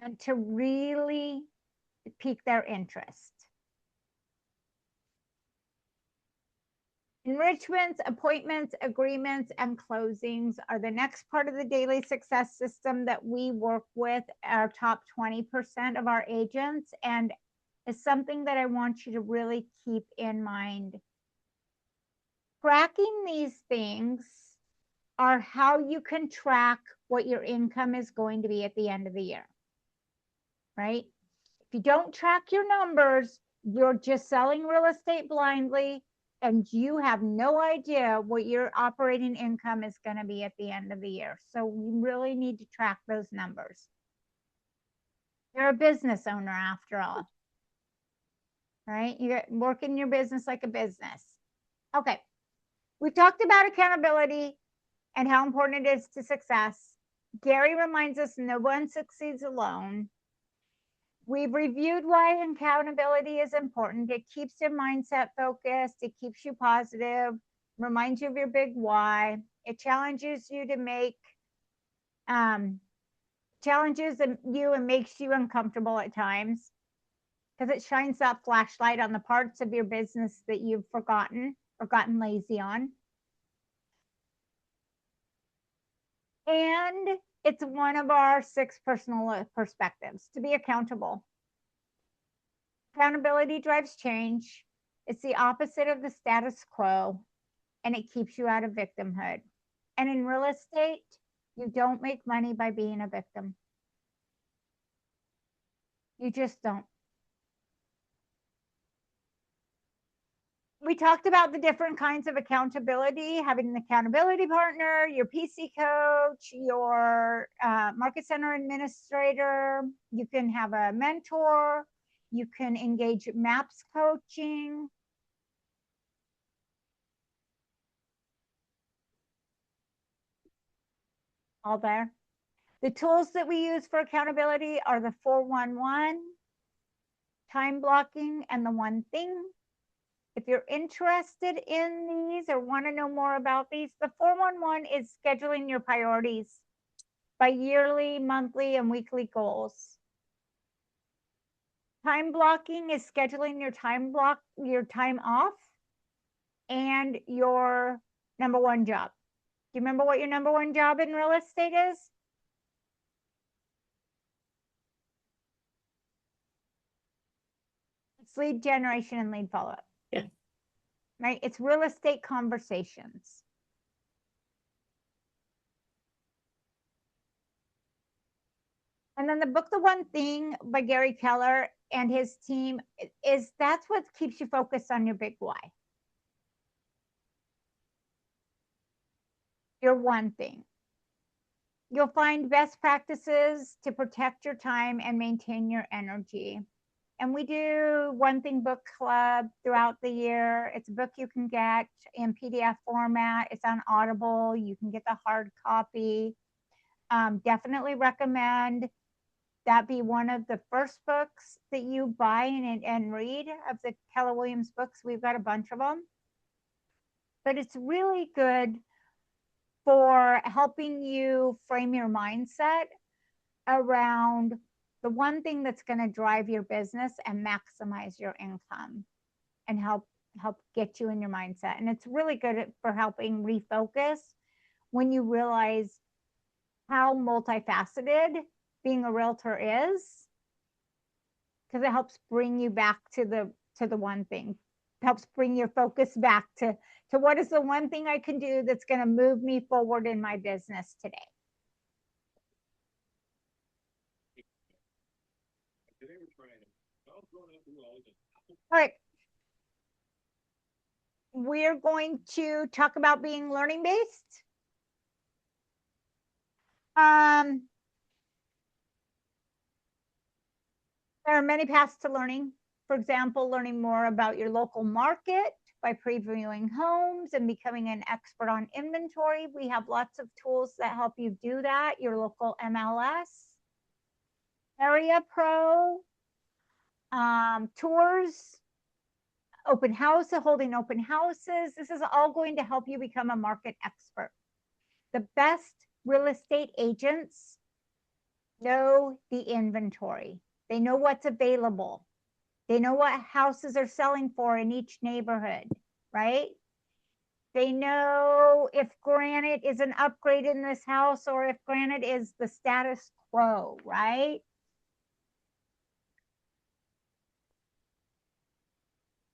and to really pique their interest. Enrichments, appointments, agreements, and closings are the next part of the daily success system that we work with our top 20% of our agents, and is something that I want you to really keep in mind. Tracking these things are how you can track what your income is going to be at the end of the year, right? If you don't track your numbers, you're just selling real estate blindly, and you have no idea what your operating income is going to be at the end of the year. So we really need to track those numbers. You're a business owner after all, right? You're working your business like a business. Okay. We've talked about accountability and how important it is to success. Gary reminds us no one succeeds alone. We've reviewed why accountability is important. It keeps your mindset focused. It keeps you positive, reminds you of your big why. It challenges you to make, challenges you and makes you uncomfortable at times because it shines that flashlight on the parts of your business that you've forgotten or gotten lazy on. And it's one of our 6 personal perspectives to be accountable. Accountability drives change. It's the opposite of the status quo, and it keeps you out of victimhood. And in real estate, you don't make money by being a victim. You just don't. We talked about the different kinds of accountability, having an accountability partner, your PC coach, your market center administrator. You can have a mentor. You can engage MAPS coaching. All there. The tools that we use for accountability are the 411, time blocking, and the one thing. If you're interested in these or want to know more about these, the 411 is scheduling your priorities by yearly, monthly, and weekly goals. Time blocking is scheduling your time off and your number one job. Do you remember what your number one job in real estate is? It's lead generation and lead follow-up. Yeah. Right? It's real estate conversations. And then the book, The One Thing by Gary Keller and his team, is that's what keeps you focused on your big why. your one thing. You'll find best practices to protect your time and maintain your energy. And we do One Thing Book Club throughout the year. It's a book you can get in PDF format. It's on Audible. You can get the hard copy. Definitely recommend that be one of the first books that you buy and read of the Keller Williams books. We've got a bunch of them. But it's really good for helping you frame your mindset around the one thing that's going to drive your business and maximize your income and help get you in your mindset. And it's really good for helping refocus when you realize how multifaceted being a realtor is, because it helps bring you back to the one thing. It helps bring your focus back to what is the one thing I can do that's going to move me forward in my business today. All right. We're going to talk about being learning based. There are many paths to learning. For example, learning more about your local market by previewing homes and becoming an expert on inventory. We have lots of tools that help you do that. Your local MLS, Area Pro, tours, open house, holding open houses. This is all going to help you become a market expert. The best real estate agents know the inventory. They know what's available. They know what houses are selling for in each neighborhood, right? They know if granite is an upgrade in this house or if granite is the status quo, right?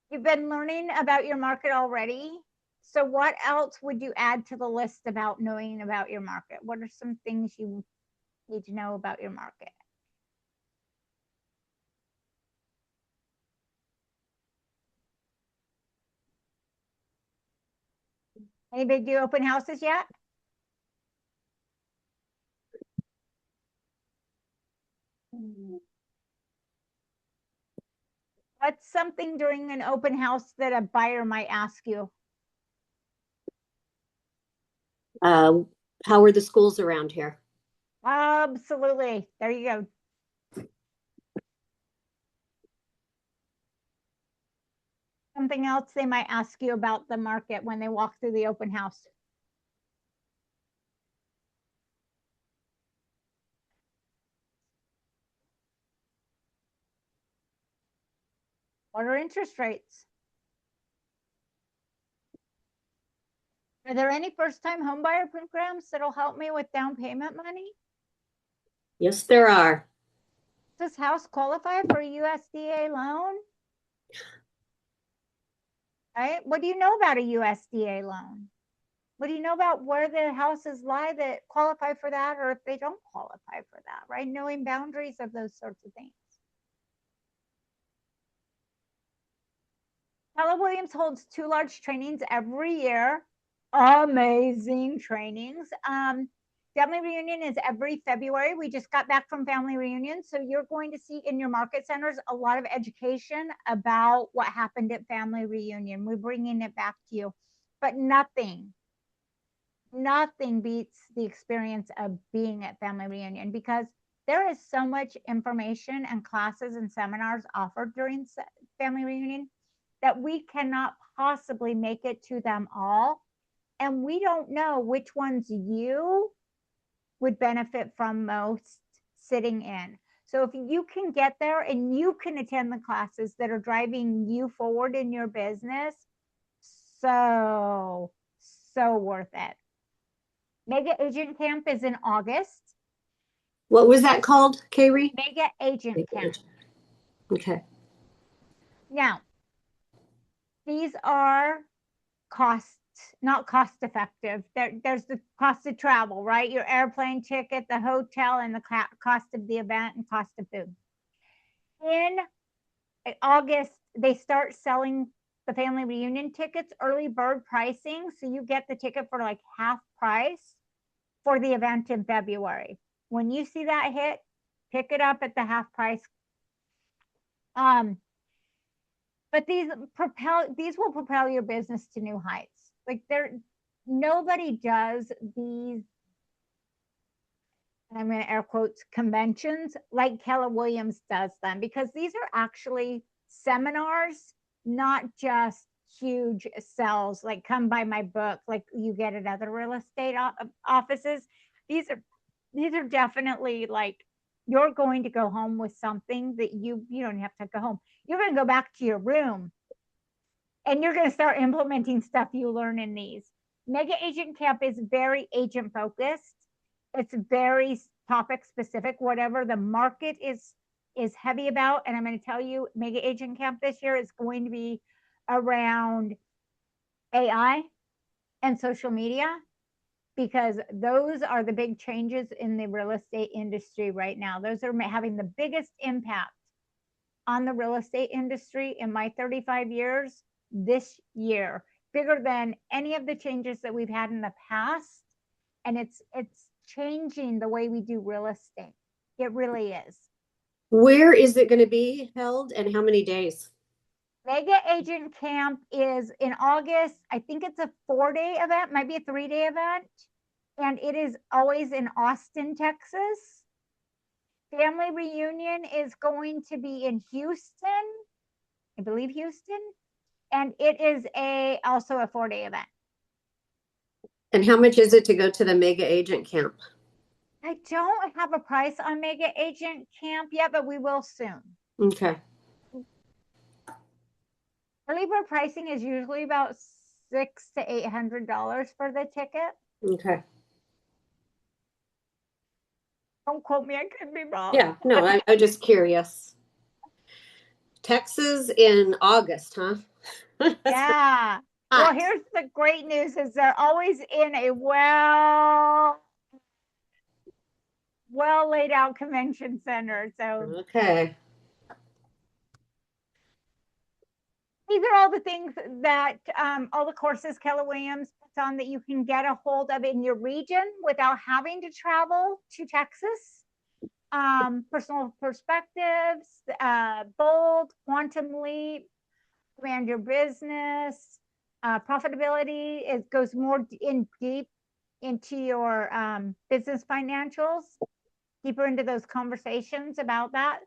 You've been learning about your market already. So what else would you add to the list about knowing about your market? What are some things you need to know about your market? Anybody do open houses yet? What's something during an open house that a buyer might ask you? How are the schools around here? Absolutely. There you go. Something else they might ask you about the market when they walk through the open house. What are interest rates? Are there any first-time homebuyer programs that'll help me with down payment money? Yes, there are. Does this house qualify for a USDA loan? Right? What do you know about a USDA loan? What do you know about where the houses lie that qualify for that, or if they don't qualify for that, right? Knowing boundaries of those sorts of things. Keller Williams holds 2 large trainings every year. Amazing trainings. Family reunion is every February. We just got back from family reunion. So you're going to see in your market centers a lot of education about what happened at family reunion. We're bringing it back to you. But nothing beats the experience of being at family reunion, because there is so much information and classes and seminars offered during family reunion that we cannot possibly make it to them all. And we don't know which ones you would benefit from most sitting in. So if you can get there and you can attend the classes that are driving you forward in your business, so worth it. Mega Agent Camp is in August. What was that called, Kayri? Mega Agent Camp. Okay. Now, these are not cost effective. There's the cost of travel, right? Your airplane ticket, the hotel, and the cost of the event and cost of food. In August, they start selling the family reunion tickets, early bird pricing. So you get the ticket for like half price price for the event in February. When you see that hit, pick it up at the half price. But these will propel your business to new heights. Like nobody does these, I'm going to air quotes, conventions like Keller Williams does them, because these are actually seminars, not just huge sells like come buy my book like you get at other real estate offices. These are definitely like, you're going to go home with something that you don't have to go home. You're going to go back to your room and you're going to start implementing stuff you learn in these. Mega Agent Camp is very agent focused. It's very topic specific, whatever the market is heavy about. And I'm going to tell you, Mega Agent Camp this year is going to be around AI and social media, because those are the big changes in the real estate industry right now. Those are having the biggest impact on the real estate industry in my 35 years this year, bigger than any of the changes that we've had in the past. And it's changing the way we do real estate. It really is. Where is it going to be held and how many days? Mega Agent Camp is in August. I think it's a 4-day event, might be a 3-day event. And it is always in Austin, Texas. Family Reunion is going to be in Houston, I believe Houston. And it is also a 4-day event. And how much is it to go to the Mega Agent Camp? I don't have a price on Mega Agent Camp yet, but we will soon. Okay. Early bird pricing is usually about $600 to $800 for the ticket. Okay. Don't quote me, I could be wrong. Yeah, no, I'm just curious. Texas in August, huh? Yeah. Well, here's the great news is they're always in a well laid out convention center. So okay. These are all the things that all the courses Keller Williams puts on that you can get a hold of in your region without having to travel to Texas. Personal perspectives, bold, quantum leap, command your business, profitability. It goes more in deep into your business financials, deeper into those conversations about that.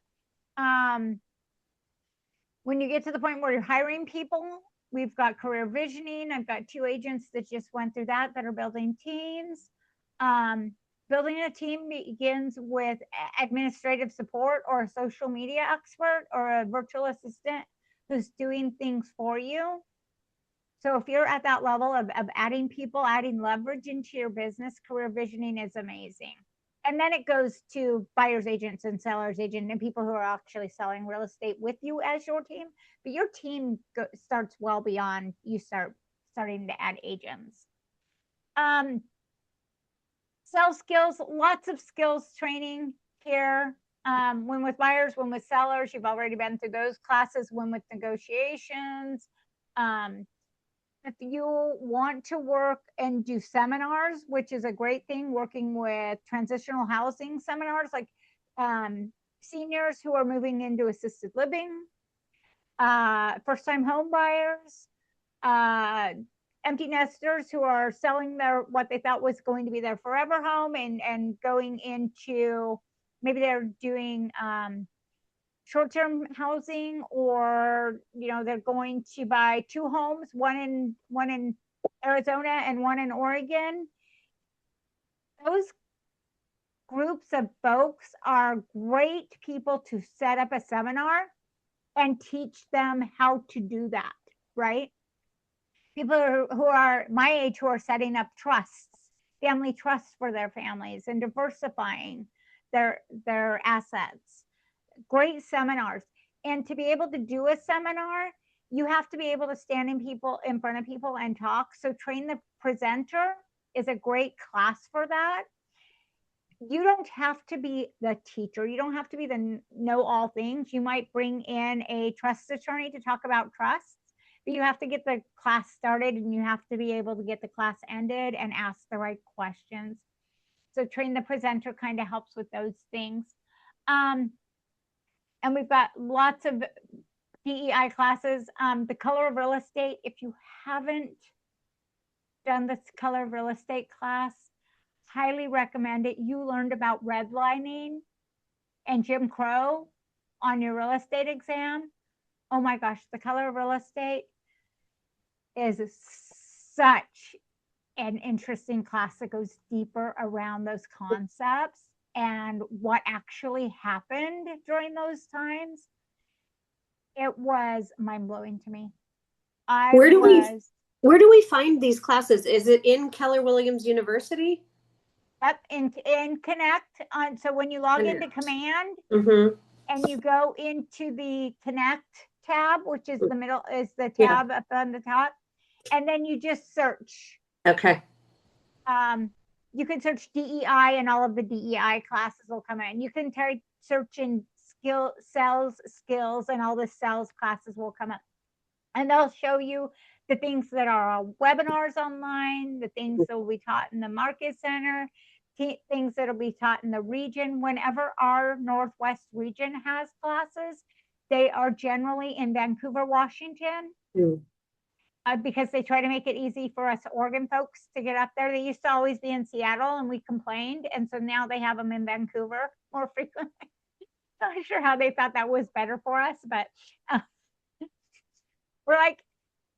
When you get to the point where you're hiring people, we've got career visioning. I've got 2 agents that just went through that are building teams. Building a team begins with administrative support or a social media expert or a virtual assistant who's doing things for you. So if you're at that level of adding people, adding leverage into your business, career visioning is amazing. And then it goes to buyer's agents and seller's agent and people who are actually selling real estate with you as your team. But your team starts well beyond you starting to add agents. Sales skills, lots of skills training here. When with buyers, when with sellers, you've already been through those classes. When with negotiations. If you want to work and do seminars, which is a great thing, working with transitional housing seminars, like seniors who are moving into assisted living, first-time home buyers, empty nesters who are selling what they thought was going to be their forever home and going into, maybe they're doing short-term housing, or they're going to buy 2 homes, one in Arizona and one in Oregon. Those groups of folks are great people to set up a seminar and teach them how to do that, right? People who are my age who are setting up trusts, family trusts for their families and diversifying their assets. Great seminars. And to be able to do a seminar, you have to be able to stand in front of people and talk. So Train the Presenter is a great class for that. You don't have to be the teacher. You don't have to be the know all things. You might bring in a trust attorney to talk about trusts, but you have to get the class started and you have to be able to get the class ended and ask the right questions. So train the presenter kind of helps with those things. And we've got lots of DEI classes. The color of real estate, if you haven't done this color of real estate class, highly recommend it. You learned about redlining and Jim Crow on your real estate exam. Oh my gosh, the color of real estate is such an interesting class that goes deeper around those concepts and what actually happened during those times. It was mind-blowing to me. Where do we find these classes? Is it in Keller Williams University? Yep, in Connect. So when you log into Connect. Command Mm-hmm. and you go into the Connect tab, which is the middle, is the Yeah. tab up on the top, and then you just search. Okay. You can search DEI and all of the DEI classes will come in. You can search in skills, and all the sales classes will come up. And they'll show you the things that are webinars online, the things that will be taught in the market center, things that will be taught in the region. Whenever our Northwest region has classes, they are generally in Vancouver, Washington. Because they try to make it easy for us Oregon folks to get up there. They used to always be in Seattle and we complained. And so now they have them in Vancouver more frequently. Not sure how they thought that was better for us, but we're like,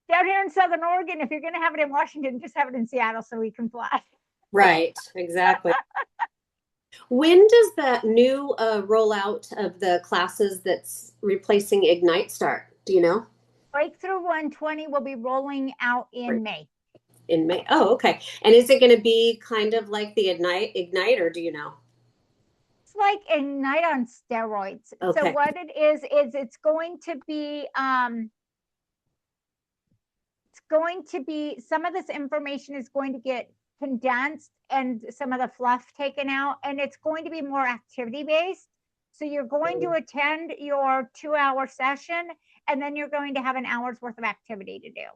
down here in Southern Oregon, if you're going to have it in Washington, just have it in Seattle so we can fly. Right, exactly. When does that new rollout of the classes that's replacing Ignite start? Do you know? Breakthrough 120 will be rolling out in May. In May. Oh, okay. And is it going to be kind of like the Ignite, or do you know? It's like Ignite on steroids. Okay. So what it is it's going to be some of this information is going to get condensed and some of the fluff taken out, and it's going to be more activity based. So you're going to attend your 2-hour session, and then you're going to have an hour's worth of activity to do.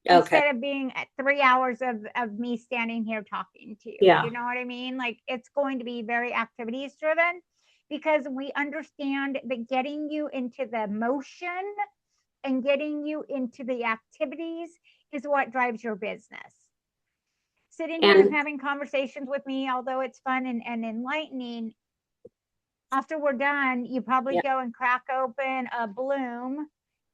Okay. Instead of being at 3 hours of me standing here talking to you. Yeah. You know what I mean? Like, it's going to be very activities driven, because we understand that getting you into the motion and getting you into the activities is what drives your business. Sitting here and having conversations with me, although it's fun and enlightening, after we're done, you probably go and crack open a Bloom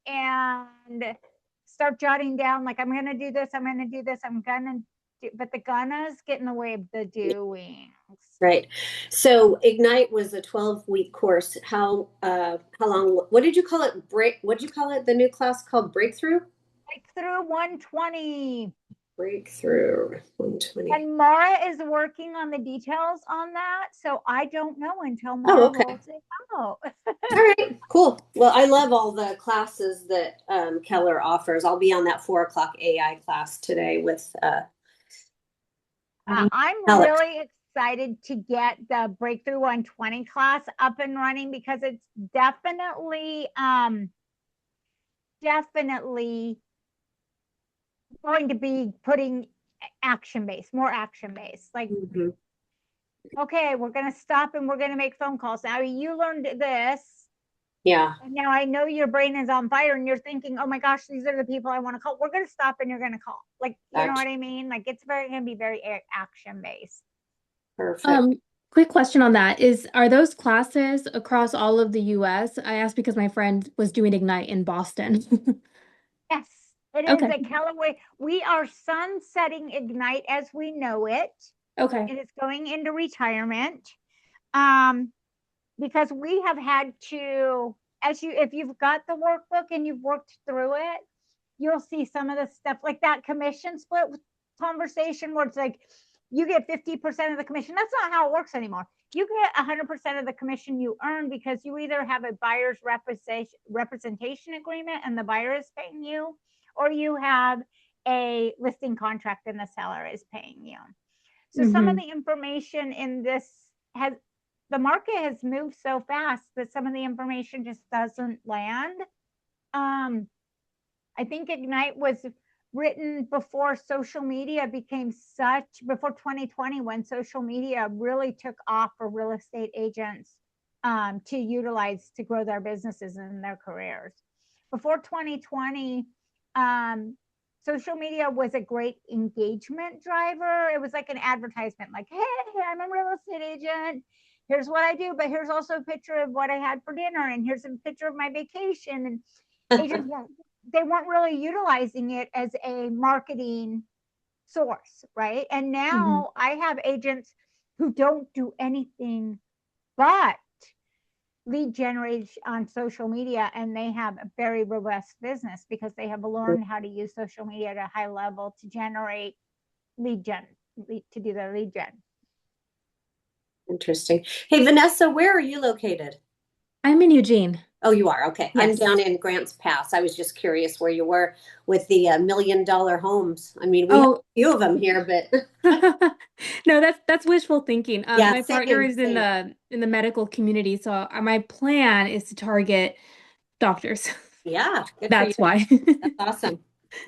and start jotting down, like, I'm going to do this, I'm going to do this, I'm going to do, but the gonnas get in the way of the doing. Right. So Ignite was a 12-week course. How long, what did you call it? What did you call it? The new class called Breakthrough? Breakthrough 120. Breakthrough 120. And Mara is working on the details on that. So I don't know until Mara rolls it out. All right, cool. Well, I love all the classes that Keller offers. I'll be on that 4 o'clock AI class today with I'm really excited to get the Breakthrough 120 class up and running, because it's definitely going to be putting more action based. Like, okay, we're going to stop and we're going to make phone calls. Now you learned this. Yeah. Now I know your brain is on fire and you're thinking, oh my gosh, these are the people I want to call. We're going to stop and you're going to call. Like, you know what I mean? Like, it's going to be very action based. Perfect. Quick question on that are those classes across all of the US? I asked because my friend was doing Ignite in Boston. Yes, it is a Keller. We are sunsetting Ignite as we know it. Okay. It is going into retirement. Because we have had to, if you've got the workbook and you've worked through it, you'll see some of the stuff, like that commission split conversation where it's like, you get 50% of the commission. That's not how it works anymore. You get 100% of the commission you earn, because you either have a buyer's representation agreement and the buyer is paying you, or you have a listing contract and the seller is paying you. So some of the information in this the market has moved so fast that some of the information just doesn't land. I think Ignite was written before social media became before 2020, when social media really took off for real estate agents to utilize to grow their businesses and their careers. Before 2020, social media was a great engagement driver. It was like an advertisement, like, hey, I'm a real estate agent. Here's what I do, but here's also a picture of what I had for dinner, and here's a picture of my vacation. And agents weren't really utilizing it as a marketing source, right? And now I have agents who don't do anything but lead generation on social media, and they have a very robust business because they have learned how to use social media at a high level to generate to do their lead gen. Interesting. Hey, Vanessa, where are you located? I'm in Eugene. Oh, you are? Okay. I'm Yes. down in Grants Pass. I was just curious where you were with the $1 million homes. I mean, we have a few of them here, but No, that's wishful thinking. Yeah, My partner is in the medical community, so my plan is to target doctors. yeah, good for That's you. why. That's awesome.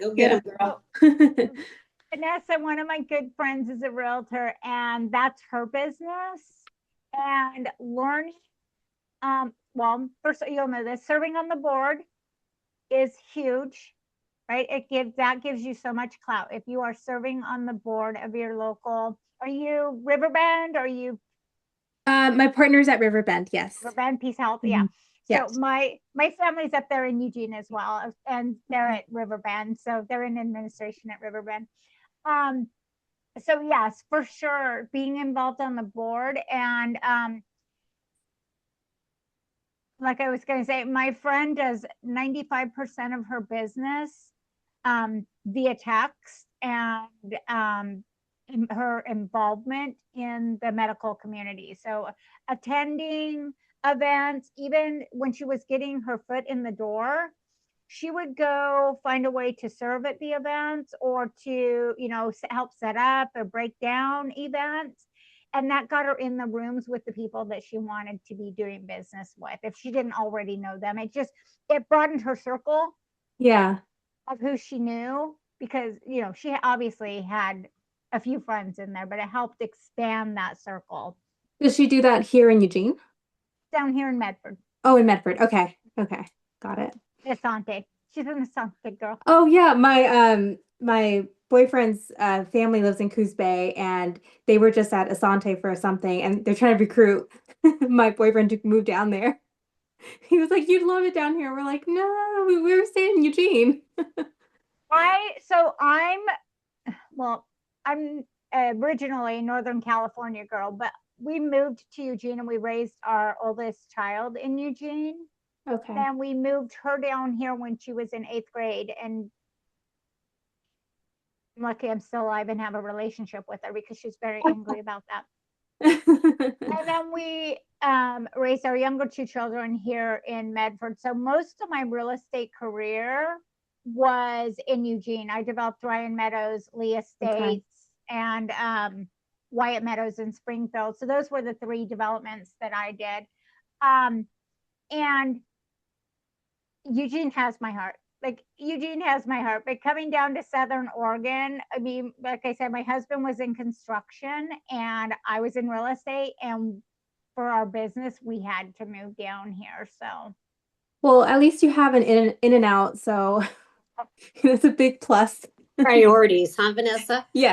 Go get them, girl. Vanessa, one of my good friends, is a realtor, and that's her business. And learning, well, first you'll know this, serving on the board is huge, right? That gives you so much clout. If you are serving on the board of your local, are you Riverbend? Are you My partner's at Riverbend, yes. Riverbend Peace Health? Yeah. Mhm. Yes. So my family's up there in Eugene as well, and they're at Riverbend. So they're in administration at Riverbend. So yes, for sure, being involved on the board. And like I was going to say, my friend does 95% of her business via text, and her involvement in the medical community. So attending events, even when she was getting her foot in the door, she would go find a way to serve at the events, or to, help set up or break down events. And that got her in the rooms with the people that she wanted to be doing business with. If she didn't already know them, it broadened her circle Yeah. of who she knew, because, she obviously had a few friends in there, but it helped expand that circle. Does she do that here in Eugene? Down here in Medford. Oh, in Medford. Okay. Okay. Got it. Asante. She's an Asante girl. Oh yeah, my boyfriend's family lives in Coos Bay, and they were just at Asante for something, and they're trying to recruit my boyfriend to move down there. He was like, "You'd love it down here." We're like, "No, we were staying in Eugene." I'm originally a Northern California girl, but we moved to Eugene and we raised our oldest child in Eugene. Okay. Then we moved her down here when she was in 8th grade, and I'm lucky I'm still alive and have a relationship with her, because she's very angry about that. And then we raised our younger two children here in Medford. So most of my real estate career was in Eugene. I developed Ryan Meadows, Lee Estates, and Wyatt Meadows in Springfield. So those were the 3 developments that I did. And Eugene has my heart. Eugene has my heart. But coming down to Southern Oregon, I mean, like I said, my husband was in construction and I was in real estate. And for our business, we had to move down here. So, well, at least you have an in and out, so it's a big plus. Priorities, huh, Vanessa? Yeah.